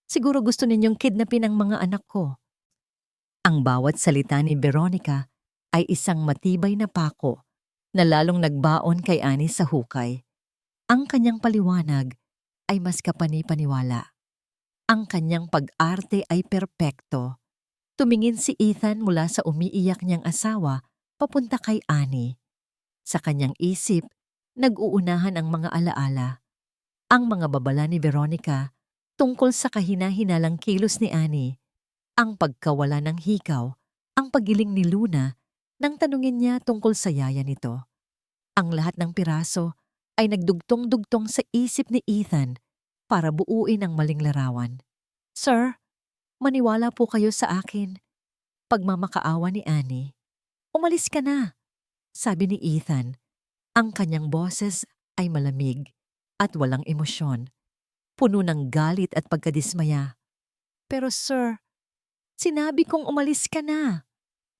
Speaker 1: Siguro gusto ninyong kidnapin ang mga anak ko." Ang bawat salita ni Veronica ay isang matibay na pako na lalong nagbaon kay Annie sa hukay. Ang kanyang paliwanag ay mas kapani-paniwala. Ang kanyang pag-arte ay perpekto. Tumingin si Ethan mula sa umiiyak niyang asawa papunta kay Annie. Sa kanyang isip, nag-uunahan ang mga alaala. Ang mga babala ni Veronica tungkol sa kahina-hinalang kilos ni Annie, ang pagkawala ng hikaw, ang pagiling ni Luna nang tanungin niya tungkol sa yaya nito. Ang lahat ng piraso ay nagdugtong-dugtong sa isip ni Ethan para buuin ang maling larawan. "Sir, maniwala po kayo sa akin." Pagmamakaawa ni Annie. "Umalis ka na," sabi ni Ethan. Ang kanyang boses ay malamig at walang emosyon, puno ng galit at pagkadismaya. "Pero sir, sinabi kong umalis ka na."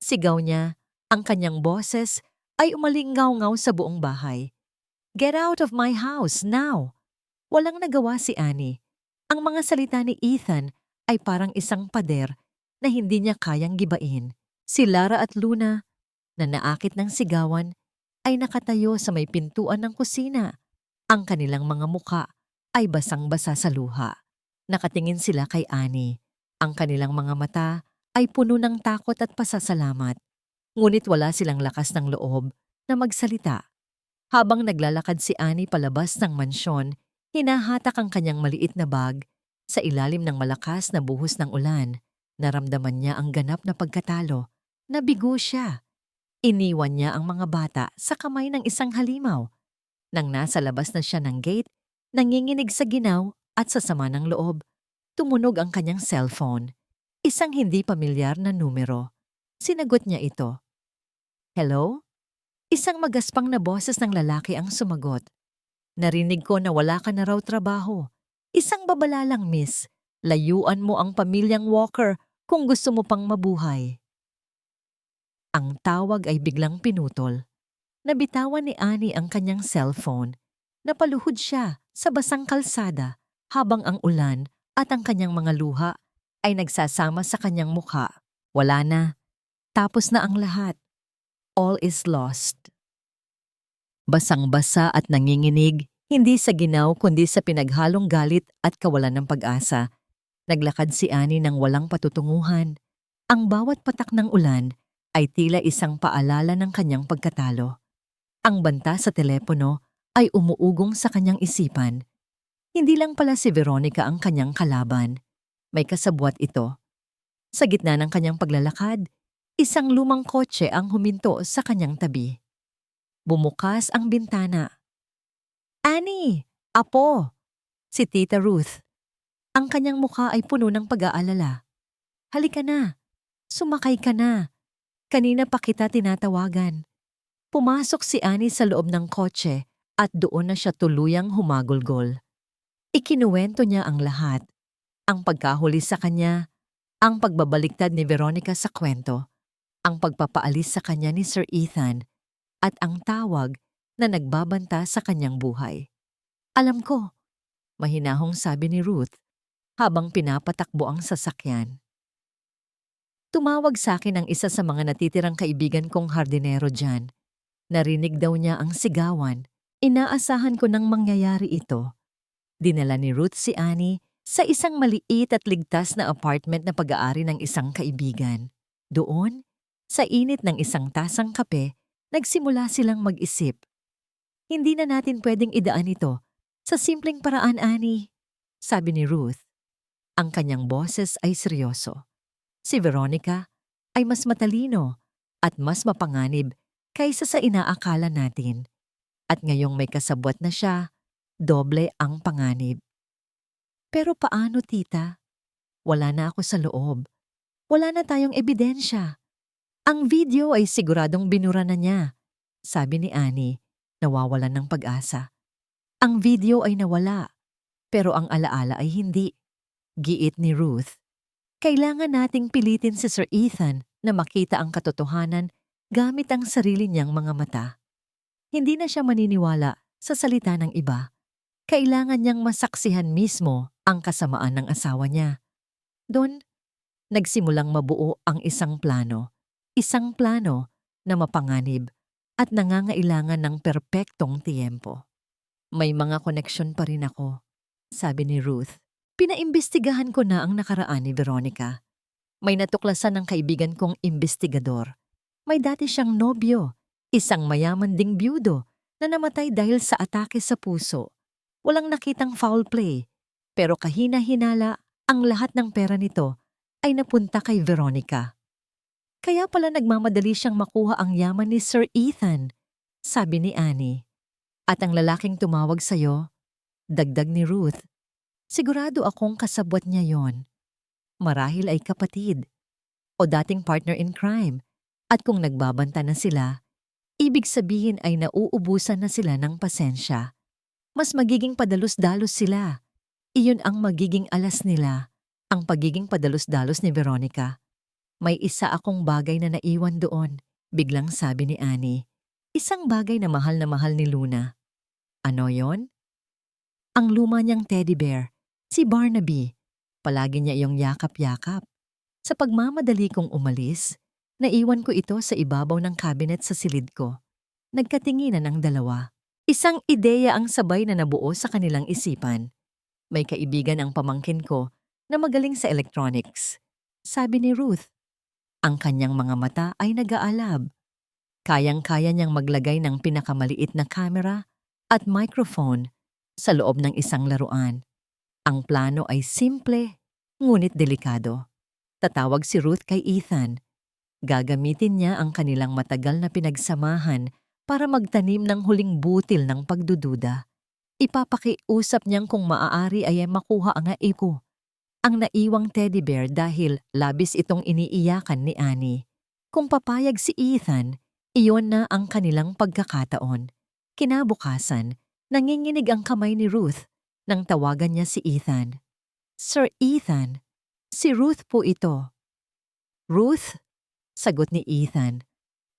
Speaker 1: Sigaw niya, ang kanyang boses ay umalingaw-ngaw sa buong bahay. "Get out of my house, now!" Walang nagawa si Annie. Ang mga salita ni Ethan ay parang isang pader na hindi niya kayang gibain. Si Lara at Luna, na naakit ng sigawan, ay nakatayo sa may pintuan ng kusina. Ang kanilang mga muka ay basang-basa sa luha. Nakatingin sila kay Annie. Ang kanilang mga mata ay puno ng takot at pasasalamat. Ngunit wala silang lakas ng loob na magsalita. Habang naglalakad si Annie palabas ng mansyon, hinahatak ang kanyang maliit na bag. Sa ilalim ng malakas na buhos ng ulan, naramdaman niya ang ganap na pagkatalo. Nabigo siya. Iniwan niya ang mga bata sa kamay ng isang halimaw. Nang nasa labas na siya ng gate, nanginginig sa ginaw at sa sama ng loob. Tumunog ang kanyang cellphone. Isang hindi pamilyar na numero. Sinagot niya ito. "Hello?" Isang magaspang na boses ng lalaki ang sumagot. "Narinig ko na wala ka na raw trabaho. Isang babala lang, miss. Layuan mo ang pamilyang Walker kung gusto mo pang mabuhay." Ang tawag ay biglang pinutol. Nabitawan ni Annie ang kanyang cellphone. Napaluhod siya sa basang kalsada habang ang ulan at ang kanyang mga luha ay nagsasama sa kanyang mukha. Wala na. Tapos na ang lahat. All is lost. Basang-basa at nanginginig, hindi sa ginaw kundi sa pinaghalong galit at kawalan ng pag-asa. Naglakad si Annie ng walang patutunguhan. Ang bawat patak ng ulan ay tila isang paalala ng kanyang pagkatalo. Ang banta sa telepono ay umuugong sa kanyang isipan. Hindi lang pala si Veronica ang kanyang kalaban. May kasabwat ito. Sa gitna ng kanyang paglalakad, isang lumang kotse ang huminto sa kanyang tabi. Bumukas ang bintana. "Annie! Apo!" Si Tita Ruth. Ang kanyang mukha ay puno ng pag-aalala. "Halika na. Sumakay ka na. Kanina pa kita tinatawagan." Pumasok si Annie sa loob ng kotse at doon na siya tuluyang humagulgol. Ikinuwento niya ang lahat. Ang pagkahuli sa kanya, ang pagbabaliktad ni Veronica sa kwento, ang pagpapaalis sa kanya ni Sir Ethan, at ang tawag na nagbabanta sa kanyang buhay. "Alam ko," mahinahong sabi ni Ruth habang pinapatakbo ang sasakyan. "Tumawag sa akin ang isa sa mga natitirang kaibigan kong hardinero dyan. Narinig daw niya ang sigawan. Inaasahan ko nang mangyayari ito." Dinala ni Ruth si Annie sa isang maliit at ligtas na apartment na pag-aari ng isang kaibigan. Doon, sa init ng isang tasang kape, nagsimula silang mag-isip. "Hindi na natin pwedeng idaan ito sa simpleng paraan, Annie," sabi ni Ruth. Ang kanyang boses ay seryoso. Si Veronica ay mas matalino at mas mapanganib kaysa sa inaakala natin. At ngayong may kasabwat na siya, doble ang panganib. "Pero paano, tita? Wala na ako sa loob. Wala na tayong ebidensya. Ang video ay siguradong binura na niya," sabi ni Annie, nawawalan ng pag-asa. "Ang video ay nawala, pero ang alaala ay hindi," giit ni Ruth. "Kailangan nating pilitin si Sir Ethan na makita ang katotohanan gamit ang sarili niyang mga mata. Hindi na siya maniniwala sa salita ng iba. Kailangan niyang masaksihan mismo ang kasamaan ng asawa niya." Doon, nagsimulang mabuo ang isang plano. Isang plano na mapanganib at nangangailangan ng perpektong tiyempo. "May mga koneksyon pa rin ako," sabi ni Ruth. "Pinaimbestigahan ko na ang nakaraan ni Veronica. May natuklasan ng kaibigan kong imbestigador. May dati siyang nobyo, isang mayaman ding byudo na namatay dahil sa atake sa puso. Walang nakitang foul play, pero kahina-hinala ang lahat ng pera nito ay napunta kay Veronica. Kaya pala nagmamadali siyang makuha ang yaman ni Sir Ethan," sabi ni Annie. "At ang lalaking tumawag sa'yo," dagdag ni Ruth, "sigurado akong kasabwat niya yon. Marahil ay kapatid o dating partner in crime. At kung nagbabanta na sila, ibig sabihin ay nauubusan na sila ng pasensya. Mas magiging padalos-dalos sila. Iyon ang magiging alas nila, ang pagiging padalos-dalos ni Veronica. May isa akong bagay na naiwan doon," biglang sabi ni Annie. Isang bagay na mahal ni Luna. Ano yon? Ang luma niyang teddy bear, si Barnaby. Palagi niya iyong yakap-yakap. Sa pagmamadali kong umalis, naiwan ko ito sa ibabaw ng cabinet sa silid ko. Nagkatinginan ang dalawa. Isang ideya ang sabay na nabuo sa kanilang isipan. May kaibigan ang pamangkin ko na magaling sa electronics. Sabi ni Ruth, ang kanyang mga mata ay nag-aalab. Kayang-kaya niyang maglagay ng pinakamaliit na camera at microphone sa loob ng isang laruan. Ang plano ay simple, ngunit delikado. Tatawag si Ruth kay Ethan. Gagamitin niya ang kanilang matagal na pinagsamahan para magtanim ng huling butil ng pagdududa. Ipapakiusap niyang kung maaari ay makuha ang iko, ang naiwang teddy bear dahil labis itong iniiyakan ni Annie. Kung papayag si Ethan, iyon na ang kanilang pagkakataon. Kinabukasan, nanginginig ang kamay ni Ruth nang tawagan niya si Ethan. Sir Ethan, si Ruth po ito. Ruth? Sagot ni Ethan.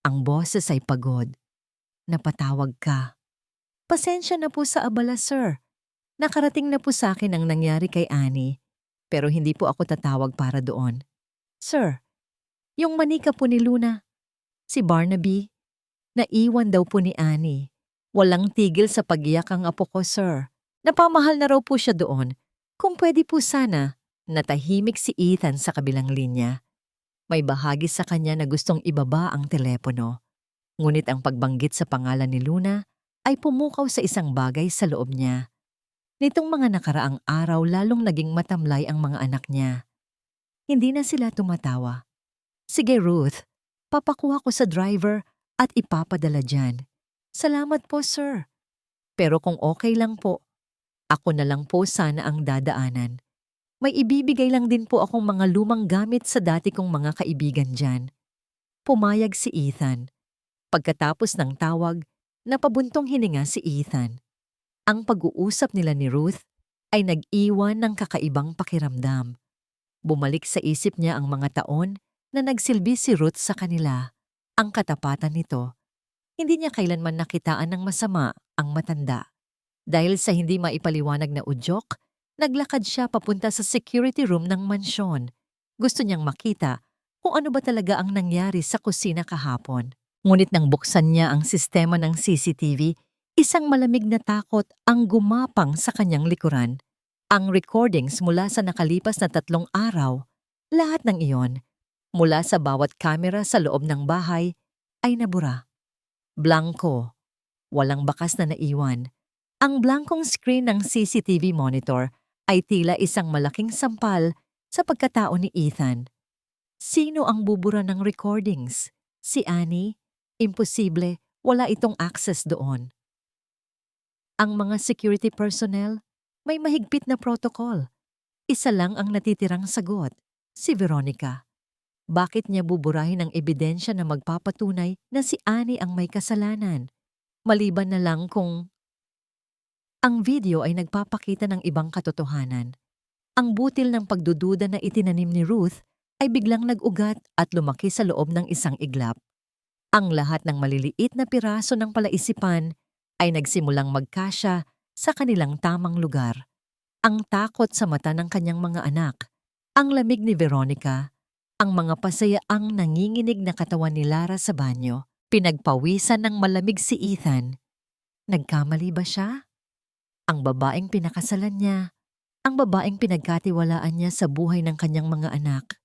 Speaker 1: Ang boses ay pagod. Napatawag ka. Pasensya na po sa abala, sir. Nakarating na po sa akin ang nangyari kay Annie, pero hindi po ako tatawag para doon. Sir, yung manika po ni Luna, si Barnaby, naiwan daw po ni Annie. Walang tigil sa pag-iyak ang apo ko, sir. Napamahal na raw po siya doon. Kung pwede po sana, natahimik si Ethan sa kabilang linya. May bahagi sa kanya na gustong ibaba ang telepono. Ngunit ang pagbanggit sa pangalan ni Luna ay pumukaw sa isang bagay sa loob niya. Nitong mga nakaraang araw lalong naging matamlay ang mga anak niya. Hindi na sila tumatawa. Sige Ruth, papakuha ko sa driver at ipapadala dyan. Salamat po sir. Pero kung okay lang po, ako na lang po sana ang dadaanan. May ibibigay lang din po akong mga lumang gamit sa dati kong mga kaibigan dyan. Pumayag si Ethan. Pagkatapos ng tawag, napabuntong hininga si Ethan. Ang pag-uusap nila ni Ruth ay nag-iwan ng kakaibang pakiramdam. Bumalik sa isip niya ang mga taon na nagsilbi si Ruth sa kanila. Ang katapatan nito, hindi niya kailanman nakitaan ng masama ang matanda. Dahil sa hindi maipaliwanag na udyok, naglakad siya papunta sa security room ng mansyon. Gusto niyang makita kung ano ba talaga ang nangyari sa kusina kahapon. Ngunit nang buksan niya ang sistema ng CCTV, isang malamig na takot ang gumapang sa kanyang likuran. Ang recordings mula sa nakalipas na 3 araw, lahat ng iyon, mula sa bawat kamera sa loob ng bahay, ay nabura. Blanko, walang bakas na naiwan. Ang blankong screen ng CCTV monitor ay tila isang malaking sampal sa pagkatao ni Ethan. Sino ang bubura ng recordings? Si Annie? Imposible, wala itong access doon. Ang mga security personnel, may mahigpit na protocol. Isa lang ang natitirang sagot, si Veronica. Bakit niya buburahin ang ebidensya na magpapatunay na si Annie ang may kasalanan? Maliban na lang kung ang video ay nagpapakita ng ibang katotohanan. Ang butil ng pagdududa na itinanim ni Ruth ay biglang nag-ugat at lumaki sa loob ng isang iglap. Ang lahat ng maliliit na piraso ng palaisipan ay nagsimulang magkasya sa kanilang tamang lugar. Ang takot sa mata ng kanyang mga anak, ang lamig ni Veronica, ang mga pasayaang nanginginig na katawan ni Lara sa banyo, pinagpawisan ng malamig si Ethan. Nagkamali ba siya? Ang babaeng pinakasalan niya, ang babaeng pinagkatiwalaan niya sa buhay ng kanyang mga anak.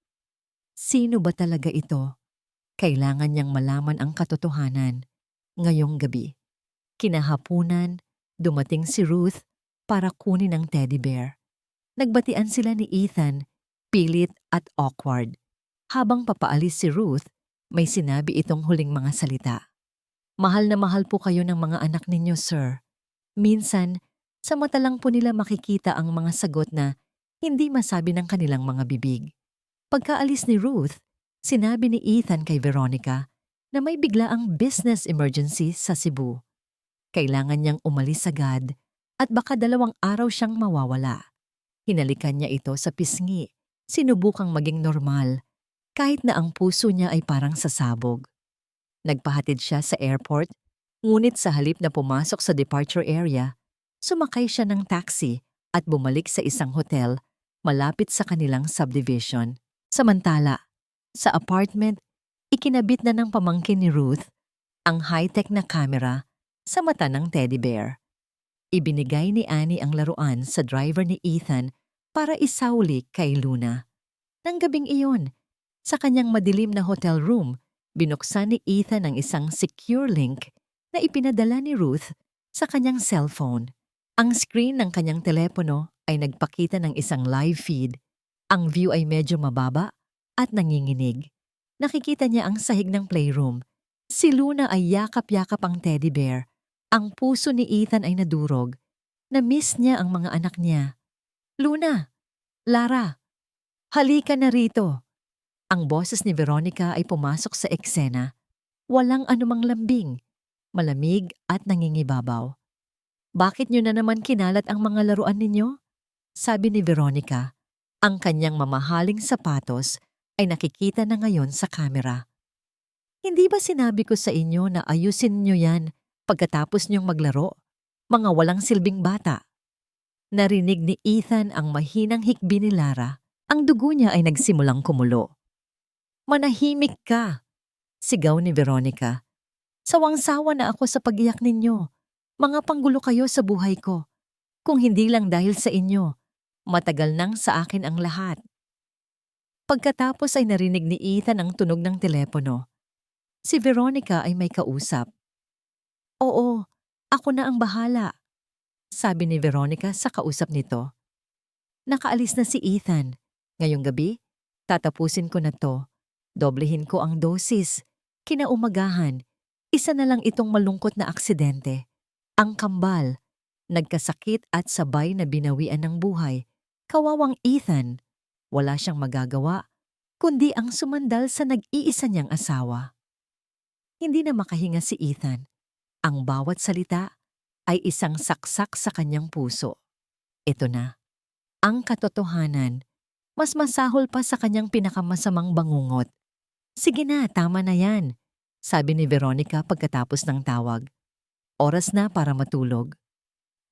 Speaker 1: Sino ba talaga ito? Kailangan niyang malaman ang katotohanan. Ngayong gabi, kinahapunan, dumating si Ruth para kunin ang teddy bear. Nagbatian sila ni Ethan, pilit at awkward. Habang papaalis si Ruth, may sinabi itong huling mga salita. Mahal na mahal po kayo ng mga anak ninyo, sir. Minsan, sa mata lang po nila makikita ang mga sagot na hindi masabi ng kanilang mga bibig. Pagkaalis ni Ruth, sinabi ni Ethan kay Veronica na may biglaang business emergency sa Cebu. Kailangan niyang umalis agad at baka 2 araw siyang mawawala. Hinalikan niya ito sa pisngi, sinubukang maging normal, kahit na ang puso niya ay parang sasabog. Nagpahatid siya sa airport Ngunit sa halip na pumasok sa departure area, sumakay siya ng taxi at bumalik sa isang hotel malapit sa kanilang subdivision. Samantala, sa apartment, ikinabit na ng pamangkin ni Ruth ang high-tech na camera sa mata ng teddy bear. Ibinigay ni Annie ang laruan sa driver ni Ethan para isauli kay Luna. Nang gabing iyon, sa kanyang madilim na hotel room, binuksan ni Ethan ang isang secure link na ipinadala ni Ruth sa kanyang cellphone. Ang screen ng kanyang telepono ay nagpakita ng isang live feed. Ang view ay medyo mababa at nanginginig. Nakikita niya ang sahig ng playroom. Si Luna ay yakap-yakap ang teddy bear. Ang puso ni Ethan ay nadurog. Na-miss niya ang mga anak niya. Luna! Lara! Halika na rito! Ang boses ni Veronica ay pumasok sa eksena. Walang anumang lambing, malamig at nangingibabaw. Bakit niyo na naman kinalat ang mga laruan ninyo? Sabi ni Veronica. Ang kanyang mamahaling sapatos ay nakikita na ngayon sa kamera. Hindi ba sinabi ko sa inyo na ayusin niyo yan pagkatapos niyong maglaro? Mga walang silbing bata. Narinig ni Ethan ang mahinang hikbi ni Lara. Ang dugo niya ay nagsimulang kumulo. Manahimik ka, sigaw ni Veronica. Sawang-sawa na ako sa pag-iyak ninyo. Mga panggulo kayo sa buhay ko. Kung hindi lang dahil sa inyo, matagal nang sa akin ang lahat. Pagkatapos ay narinig ni Ethan ang tunog ng telepono. Si Veronica ay may kausap. Oo, ako na ang bahala, sabi ni Veronica sa kausap nito. Nakaalis na si Ethan. Ngayong gabi, tatapusin ko na to. Doblehin ko ang dosis. Kinaumagahan, isa na lang itong malungkot na aksidente. Ang kambal, nagkasakit at sabay na binawian ng buhay. Kawawang Ethan, wala siyang magagawa, kundi ang sumandal sa nag-iisa niyang asawa. Hindi na makahinga si Ethan. Ang bawat salita ay isang saksak sa kanyang puso. Ito na. Ang katotohanan, mas masahol pa sa kanyang pinakamasamang bangungot. Sige na, tama na yan, sabi ni Veronica pagkatapos ng tawag. Oras na para matulog.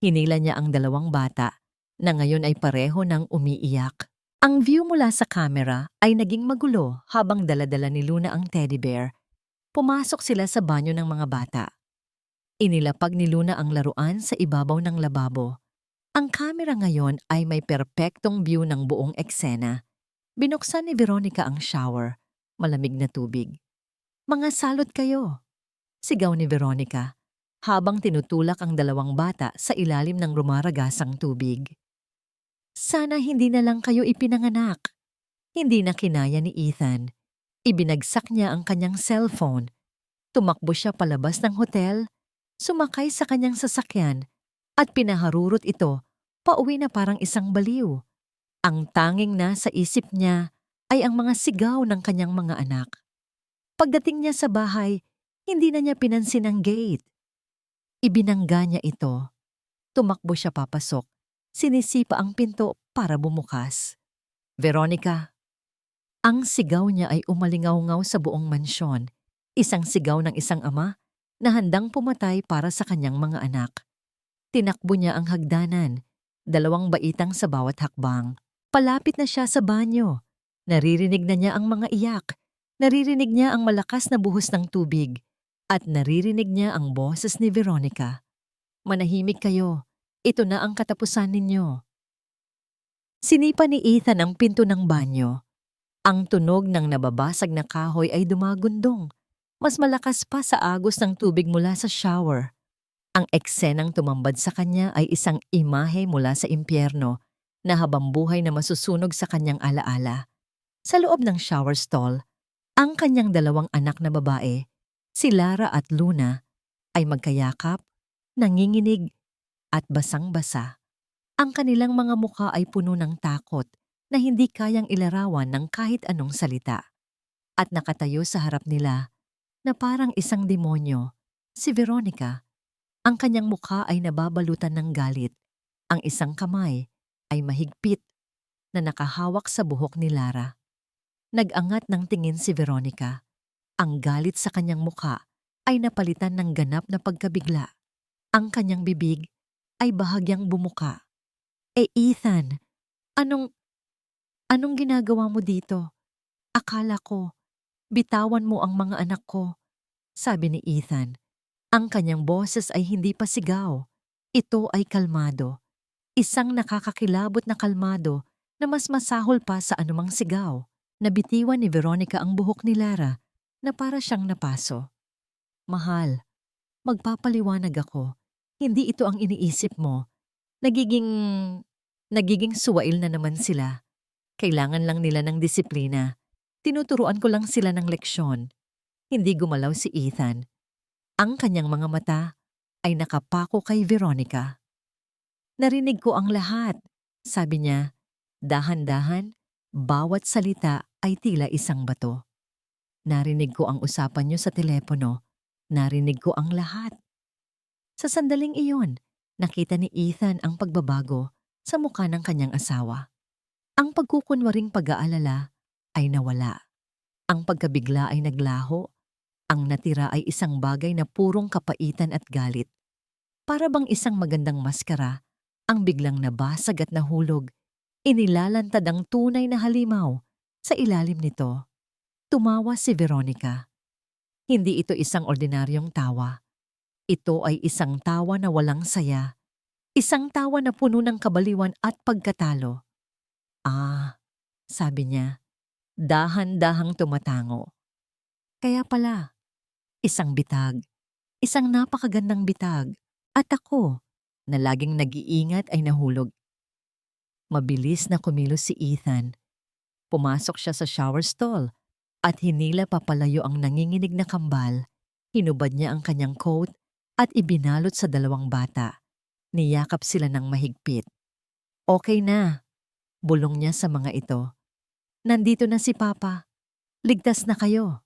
Speaker 1: Hinila niya ang dalawang bata na ngayon ay pareho ng umiiyak. Ang view mula sa camera ay naging magulo habang daladala ni Luna ang teddy bear. Pumasok sila sa banyo ng mga bata. Inilapag ni Luna ang laruan sa ibabaw ng lababo. Ang camera ngayon ay may perpektong view ng buong eksena. Binuksan ni Veronica ang shower. Malamig na tubig. Mga salot kayo, sigaw ni Veronica habang tinutulak ang dalawang bata sa ilalim ng rumaragasang tubig. Sana hindi na lang kayo ipinanganak. Hindi na kinaya ni Ethan. Ibinagsak niya ang kanyang cellphone. Tumakbo siya palabas ng hotel, sumakay sa kanyang sasakyan at pinaharurot ito pauwi na parang isang baliw. Ang tanging nasa isip niya ay ang mga sigaw ng kanyang mga anak. Pagdating niya sa bahay, hindi na niya pinansin ang gate. Ibinangga niya ito. Tumakbo siya papasok. Sinisipa ang pinto para bumukas. Veronica. Ang sigaw niya ay umalingaw-ngaw sa buong mansyon. Isang sigaw ng isang ama na handang pumatay para sa kanyang mga anak. Tinakbo niya ang hagdanan, dalawang baitang sa bawat hakbang. Palapit na siya sa banyo. Naririnig na niya ang mga iyak. Naririnig niya ang malakas na buhos ng tubig. At naririnig niya ang boses ni Veronica. Manahimik kayo. Ito na ang katapusan ninyo. Sinipa ni Ethan ang pinto ng banyo. Ang tunog ng nababasag na kahoy ay dumagundong. Mas malakas pa sa agos ng tubig mula sa shower. Ang eksenang tumambad sa kanya ay isang imahe mula sa impyerno na habambuhay na masusunog sa kanyang alaala. Sa loob ng shower stall, ang kanyang dalawang anak na babae, si Lara at Luna, ay magkayakap, nanginginig, at basang-basa. Ang kanilang mga mukha ay puno ng takot na hindi kayang ilarawan ng kahit anong salita. At nakatayo sa harap nila na parang isang demonyo, si Veronica. Ang kanyang mukha ay nababalutan ng galit. Ang isang kamay ay mahigpit na nakahawak sa buhok ni Lara. Nag-angat ng tingin si Veronica. Ang galit sa kanyang mukha ay napalitan ng ganap na pagkabigla. Ang kanyang bibig ay bahagyang bumuka. Ethan, anong ginagawa mo dito? Akala ko, bitawan mo ang mga anak ko, sabi ni Ethan. Ang kanyang boses ay hindi pa sigaw. Ito ay kalmado. Isang nakakakilabot na kalmado na mas masahol pa sa anumang sigaw. Nabitiwan ni Veronica ang buhok ni Lara na para siyang napaso. Mahal, magpapaliwanag ako. Hindi ito ang iniisip mo. Nagiging suwail na naman sila. Kailangan lang nila ng disiplina. Tinuturuan ko lang sila ng leksyon. Hindi gumalaw si Ethan. Ang kanyang mga mata ay nakapako kay Veronica. Narinig ko ang lahat, sabi niya. Dahan-dahan, bawat salita ay tila isang bato. Narinig ko ang usapan niyo sa telepono. Narinig ko ang lahat. Sa sandaling iyon, nakita ni Ethan ang pagbabago sa mukha ng kanyang asawa. Ang pagkukunwaring pag-aalala ay nawala. Ang pagkabigla ay naglaho. Ang natira ay isang bagay na purong kapaitan at galit. Para bang isang magandang maskara, ang biglang nabasag at nahulog. Inilalantad ang tunay na halimaw sa ilalim nito. Tumawa si Veronica. Hindi ito isang ordinaryong tawa. Ito ay isang tawa na walang saya. Isang tawa na puno ng kabaliwan at pagkatalo. Ah, sabi niya, dahan-dahang tumatango. Kaya pala, isang bitag, isang napakagandang bitag, at ako, na laging nag-iingat ay nahulog. Mabilis na kumilos si Ethan. Pumasok siya sa shower stall at hinila papalayo ang nanginginig na kambal. Hinubad niya ang kanyang coat at ibinalot sa dalawang bata. Niyakap sila ng mahigpit. Okay na, bulong niya sa mga ito. Nandito na si Papa. Ligtas na kayo.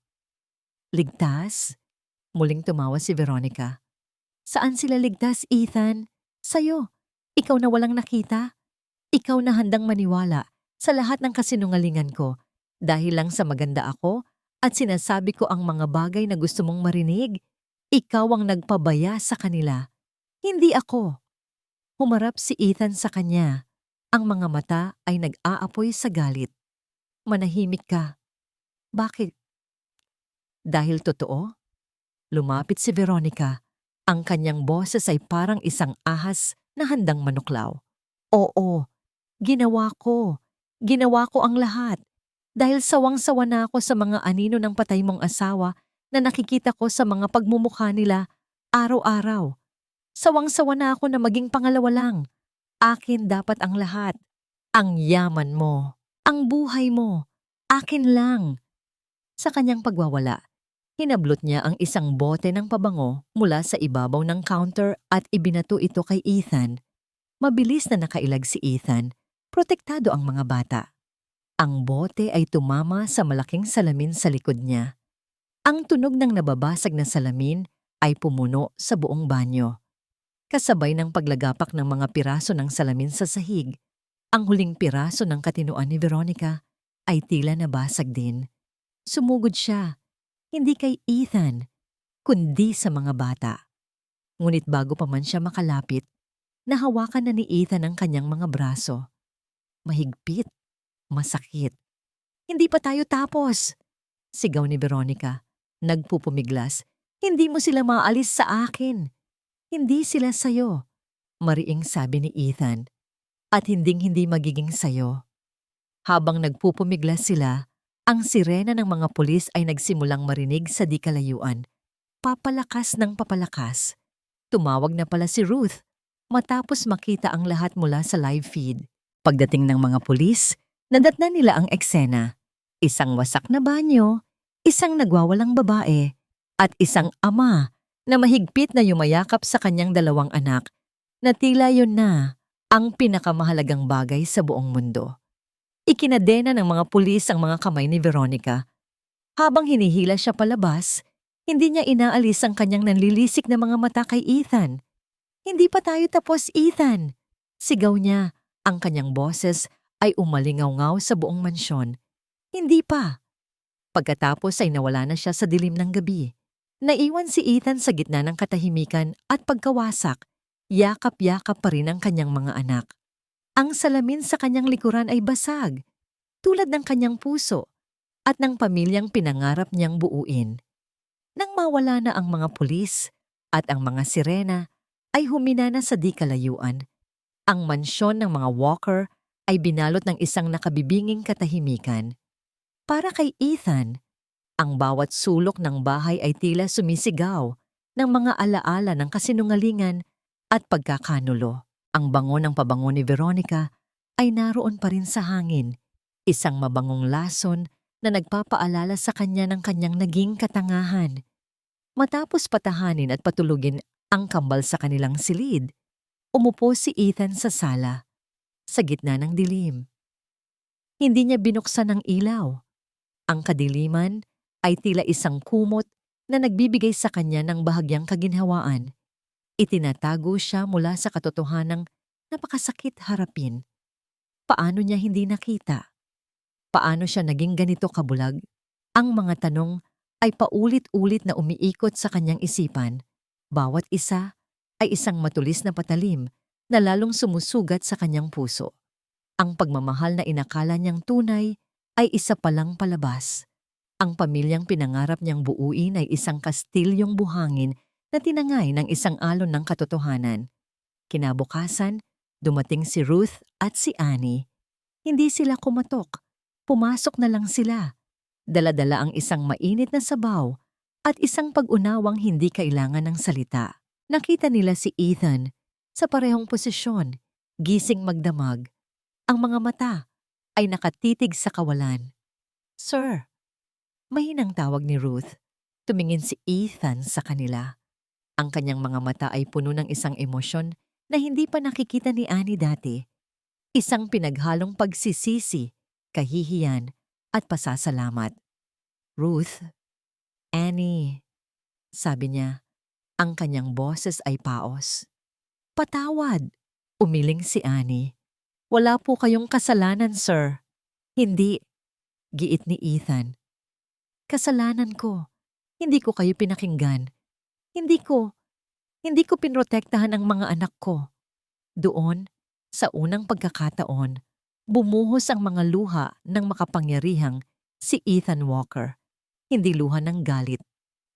Speaker 1: Ligtas? Muling tumawa si Veronica. Saan sila ligtas, Ethan? Sa'yo. Ikaw na walang nakita. Ikaw na handang maniwala sa lahat ng kasinungalingan ko dahil lang sa maganda ako at sinasabi ko ang mga bagay na gusto mong marinig. Ikaw ang nagpabaya sa kanila. Hindi ako. Humarap si Ethan sa kanya. Ang mga mata ay nag-aapoy sa galit. Manahimik ka. Bakit? Dahil totoo? Lumapit si Veronica. Ang kanyang boses ay parang isang ahas na handang manuklaw. Oo, ginawa ko. Ginawa ko ang lahat. Dahil sawang-sawa na ako sa mga anino ng patay mong asawa na nakikita ko sa mga pagmumukha nila araw-araw. Sawang-sawa na ako na maging pangalawa lang. Akin dapat ang lahat. Ang yaman mo, ang buhay mo, akin lang. Sa kanyang pagwawala, hinablot niya ang isang bote ng pabango mula sa ibabaw ng counter at ibinato ito kay Ethan. Mabilis na nakailag si Ethan. Protektado ang mga bata. Ang bote ay tumama sa malaking salamin sa likod niya. Ang tunog ng nababasag na salamin ay pumuno sa buong banyo. Kasabay ng paglagapak ng mga piraso ng salamin sa sahig, ang huling piraso ng katinuan ni Veronica ay tila nabasag din. Sumugod siya, hindi kay Ethan, kundi sa mga bata. Ngunit bago pa man siya makalapit, nahawakan na ni Ethan ang kanyang mga braso. Mahigpit, masakit. Hindi pa tayo tapos, sigaw ni Veronica. Nagpupumiglas, hindi mo sila maalis sa akin. Hindi sila sayo, mariing sabi ni Ethan. At hinding-hindi magiging sayo. Habang nagpupumiglas sila, ang sirena ng mga pulis ay nagsimulang marinig sa di kalayuan. Papalakas ng papalakas. Tumawag na pala si Ruth matapos makita ang lahat mula sa live feed. Pagdating ng mga pulis, nadatnan nila ang eksena. Isang wasak na banyo, isang nagwawalang babae, at isang ama na mahigpit na yumayakap sa kanyang dalawang anak na tila yun na ang pinakamahalagang bagay sa buong mundo. Ikinadena ng mga pulis ang mga kamay ni Veronica. Habang hinihila siya palabas, hindi niya inaalis ang kanyang nanlilisik na mga mata kay Ethan. Hindi pa tayo tapos, Ethan! Sigaw niya. Ang kanyang boses ay umalingaw-ngaw sa buong mansyon. Hindi pa. Pagkatapos ay nawala na siya sa dilim ng gabi. Naiwan si Ethan sa gitna ng katahimikan at pagkawasak, yakap-yakap pa rin ang kanyang mga anak. Ang salamin sa kanyang likuran ay basag, tulad ng kanyang puso at ng pamilyang pinangarap niyang buuin. Nang mawala na ang mga pulis at ang mga sirena, ay huminana sa di kalayuan. Ang mansyon ng mga Walker ay binalot ng isang nakabibinging katahimikan. Para kay Ethan, ang bawat sulok ng bahay ay tila sumisigaw ng mga alaala ng kasinungalingan at pagkakanulo. Ang bango ng pabango ni Veronica ay naroon pa rin sa hangin, isang mabangong lason na nagpapaalala sa kanya ng kanyang naging katangahan. Matapos patahanin at patulugin ang kambal sa kanilang silid, umupo si Ethan sa sala, sa gitna ng dilim. Hindi niya binuksan ang ilaw. Ang kadiliman ay tila isang kumot na nagbibigay sa kanya ng bahagyang kaginhawaan. Itinatago siya mula sa katotohanang napakasakit harapin. Paano niya hindi nakita? Paano siya naging ganito kabulag? Ang mga tanong ay paulit-ulit na umiikot sa kanyang isipan. Bawat isa ay isang matulis na patalim na lalong sumusugat sa kanyang puso. Ang pagmamahal na inakala niyang tunay ay isa palang palabas. Ang pamilyang pinangarap niyang buuin ay isang kastilyong buhangin na tinangay ng isang alon ng katotohanan. Kinabukasan, dumating si Ruth at si Annie. Hindi sila kumatok. Pumasok na lang sila. Dala-dala ang isang mainit na sabaw at isang pag-unawang hindi kailangan ng salita. Nakita nila si Ethan sa parehong posisyon, gising magdamag. Ang mga mata ay nakatitig sa kawalan. "Sir," mahinang tawag ni Ruth. Tumingin si Ethan sa kanila. Ang kanyang mga mata ay puno ng isang emosyon na hindi pa nakikita ni Annie dati. Isang pinaghalong pagsisisi, kahihiyan, at pasasalamat. "Ruth, Annie," sabi niya. Ang kanyang boses ay paos. "Patawad," umiling si Annie. "Wala po kayong kasalanan, sir." "Hindi," giit ni Ethan. "Kasalanan ko. Hindi ko kayo pinakinggan. Hindi ko pinrotektahan ang mga anak ko." Doon, sa unang pagkakataon, bumuhos ang mga luha ng makapangyarihang si Ethan Walker. Hindi luha ng galit,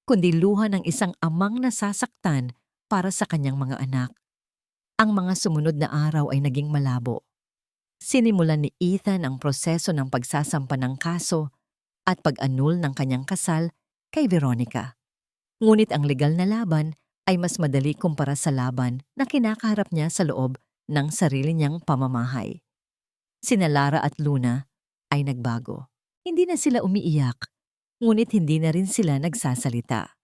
Speaker 1: kundi luha ng isang amang nasasaktan para sa kanyang mga anak. Ang mga sumunod na araw ay naging malabo. Sinimulan ni Ethan ang proseso ng pagsasampa ng kaso at pag-annul ng kanyang kasal kay Veronica. Ngunit ang legal na laban ay mas madali kumpara sa laban na kinakaharap niya sa loob ng sarili niyang pamamahay. Sina Lara at Luna ay nagbago. Hindi na sila umiiyak, ngunit hindi na rin sila nagsasalita.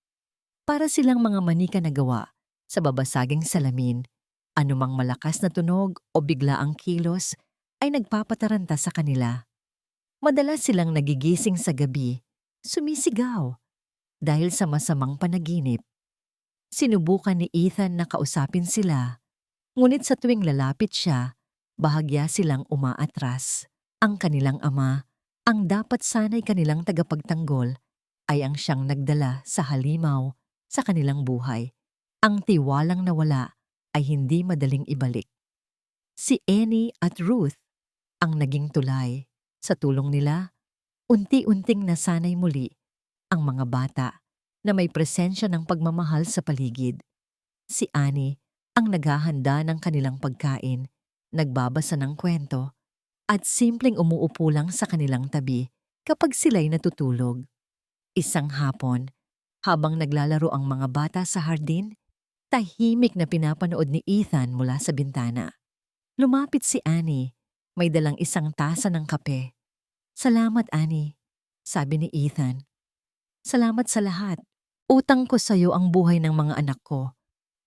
Speaker 1: Para silang mga manika na gawa sa babasaging salamin, anumang malakas na tunog o biglaang kilos ay nagpapataranta sa kanila. Madalas silang nagigising sa gabi, sumisigaw, dahil sa masamang panaginip. Sinubukan ni Ethan na kausapin sila, ngunit sa tuwing lalapit siya, bahagya silang umaatras. Ang kanilang ama, ang dapat sana'y kanilang tagapagtanggol, ay ang siyang nagdala sa halimaw sa kanilang buhay. Ang tiwalang nawala ay hindi madaling ibalik. Si Annie at Ruth ang naging tulay. Sa tulong nila, unti-unting nasanay muli ang mga bata na may presensya ng pagmamahal sa paligid. Si Annie ang naghahanda ng kanilang pagkain, nagbabasa ng kwento, at simpleng umuupo lang sa kanilang tabi kapag sila'y natutulog. Isang hapon, habang naglalaro ang mga bata sa hardin, tahimik na pinapanood ni Ethan mula sa bintana. Lumapit si Annie, may dalang isang tasa ng kape. "Salamat, Annie," sabi ni Ethan. "Salamat sa lahat. Utang ko sa'yo ang buhay ng mga anak ko.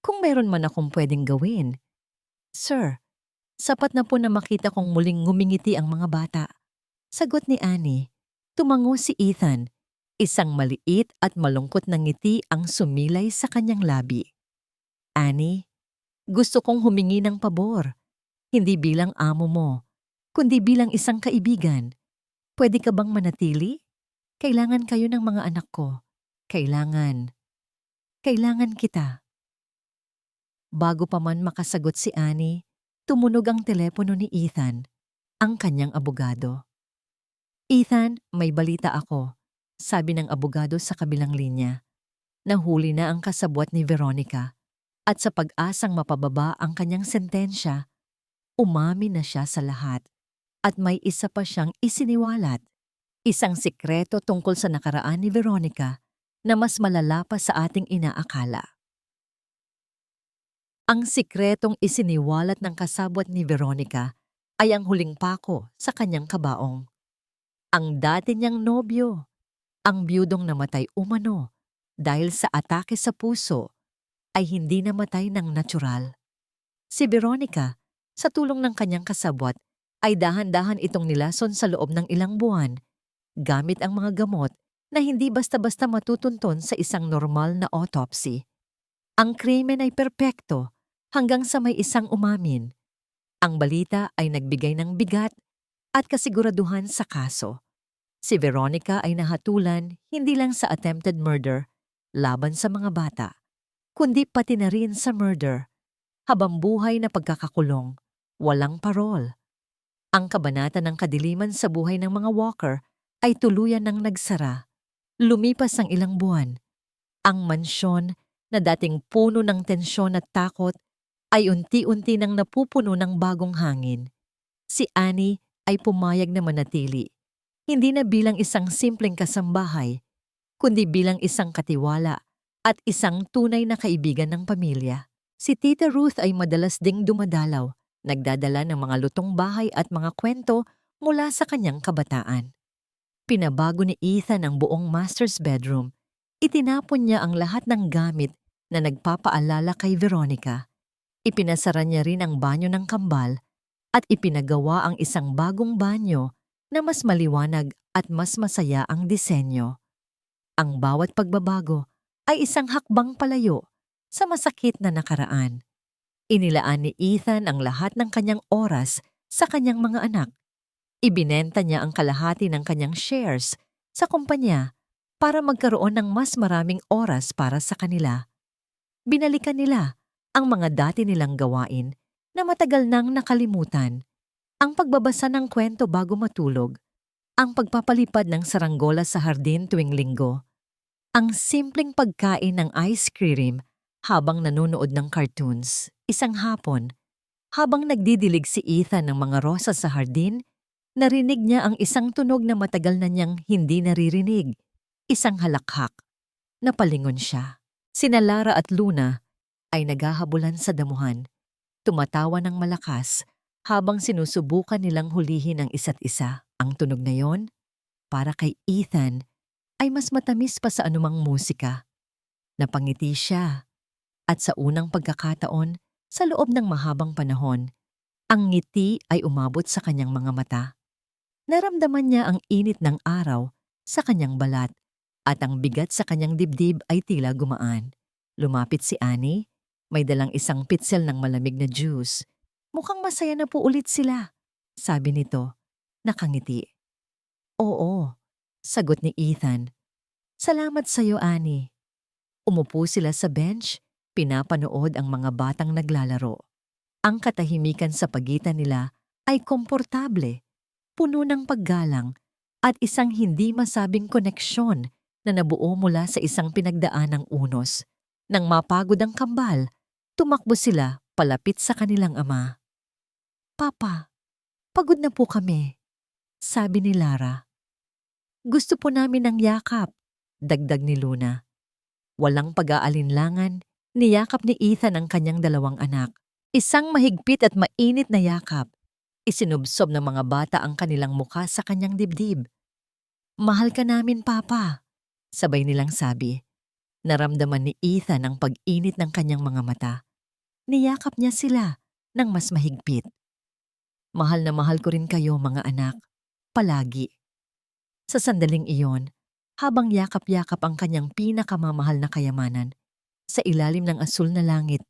Speaker 1: Kung meron man akong pwedeng gawin." "Sir, sapat na po na makita kong muling ngumingiti ang mga bata." Sagot ni Annie. Tumango si Ethan. Isang maliit at malungkot na ngiti ang sumilay sa kanyang labi. "Annie, gusto kong humingi ng pabor. Hindi bilang amo mo, kundi bilang isang kaibigan. Pwede ka bang manatili? Kailangan kayo ng mga anak ko. Kailangan." Kailangan kita." Bago pa man makasagot si Annie, tumunog ang telepono ni Ethan, ang kanyang abogado. "Ethan, may balita ako," sabi ng abogado sa kabilang linya. Nahuli na ang kasabwat ni Veronica at sa pag-asang mapababa ang kanyang sentensya, umamin na siya sa lahat at may isa pa siyang isiniwalat. Isang sikreto tungkol sa nakaraan ni Veronica na mas malala pa sa ating inaakala. Ang sikretong isiniwalat ng kasabwat ni Veronica ay ang huling pako sa kanyang kabaong. Ang dati niyang nobyo, ang biyudong namatay umano dahil sa atake sa puso, ay hindi namatay ng natural. Si Veronica, sa tulong ng kanyang kasabwat, ay dahan-dahan itong nilason sa loob ng ilang buwan gamit ang mga gamot na hindi basta-basta matutunton sa isang normal na autopsy. Ang krimen ay perpekto hanggang sa may isang umamin. Ang balita ay nagbigay ng bigat at kasiguraduhan sa kaso. Si Veronica ay nahatulan hindi lang sa attempted murder laban sa mga bata, kundi pati na rin sa murder, habang buhay na pagkakakulong, walang parol. Ang kabanata ng kadiliman sa buhay ng mga Walker ay tuluyan ng nagsara. Lumipas ang ilang buwan. Ang mansyon na dating puno ng tensyon at takot ay unti-unti nang napupuno ng bagong hangin. Si Annie ay pumayag na manatili, hindi na bilang isang simpleng kasambahay, kundi bilang isang katiwala at isang tunay na kaibigan ng pamilya. Si Tita Ruth ay madalas ding dumadalaw, nagdadala ng mga lutong bahay at mga kwento mula sa kanyang kabataan. Pinabago ni Ethan ang buong master's bedroom. Itinapon niya ang lahat ng gamit na nagpapaalala kay Veronica. Ipinasara niya rin ang banyo ng kambal at ipinagawa ang isang bagong banyo na mas maliwanag at mas masaya ang disenyo. Ang bawat pagbabago ay isang hakbang palayo sa masakit na nakaraan. Inilaan ni Ethan ang lahat ng kanyang oras sa kanyang mga anak. Ibinenta niya ang kalahati ng kanyang shares sa kumpanya para magkaroon ng mas maraming oras para sa kanila. Binalikan nila ang mga dati nilang gawain na matagal nang nakalimutan, ang pagbabasa ng kwento bago matulog, ang pagpapalipad ng saranggola sa hardin tuwing linggo, ang simpleng pagkain ng ice cream habang nanonood ng cartoons. Isang hapon, habang nagdidilig si Ethan ng mga rosas sa hardin, narinig niya ang isang tunog na matagal na niyang hindi naririnig. Isang halakhak. Napalingon siya. Sina Lara at Luna ay naghahabulan sa damuhan, tumatawa ng malakas habang sinusubukan nilang hulihin ang isa't isa. Ang tunog na yon, para kay Ethan, ay mas matamis pa sa anumang musika. Napangiti siya, at sa unang pagkakataon, sa loob ng mahabang panahon, ang ngiti ay umabot sa kanyang mga mata. Naramdaman niya ang init ng araw sa kanyang balat at ang bigat sa kanyang dibdib ay tila gumaan. Lumapit si Annie, may dalang isang pitsil ng malamig na juice. "Mukhang masaya na po ulit sila," sabi nito. Nakangiti. "Oo," sagot ni Ethan. "Salamat sa'yo, Annie." Umupo sila sa bench, pinapanood ang mga batang naglalaro. Ang katahimikan sa pagitan nila ay komportable, puno ng paggalang at isang hindi masabing koneksyon na nabuo mula sa isang pinagdaanang unos. Nang mapagod ang kambal, tumakbo sila palapit sa kanilang ama. "Papa, pagod na po kami," sabi ni Lara. "Gusto po namin ng yakap," dagdag ni Luna. Walang pag-aalinlangan, niyakap ni Ethan ang kanyang dalawang anak. Isang mahigpit at mainit na yakap. Isinubsob ng mga bata ang kanilang mukha sa kanyang dibdib. "Mahal ka namin, Papa," sabay nilang sabi. Naramdaman ni Ethan ang pag-init ng kanyang mga mata. Niyakap niya sila ng mas mahigpit. "Mahal na mahal ko rin kayo, mga anak. Palagi." Sa sandaling iyon, habang yakap-yakap ang kanyang pinakamamahal na kayamanan, sa ilalim ng asul na langit,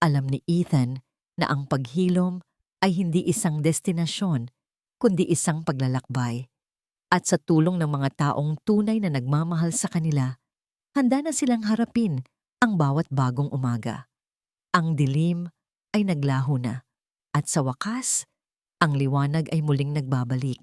Speaker 1: alam ni Ethan na ang paghilom ay hindi isang destinasyon, kundi isang paglalakbay. At sa tulong ng mga taong tunay na nagmamahal sa kanila, handa na silang harapin ang bawat bagong umaga. Ang dilim ay naglaho na, at sa wakas, ang liwanag ay muling nagbabalik.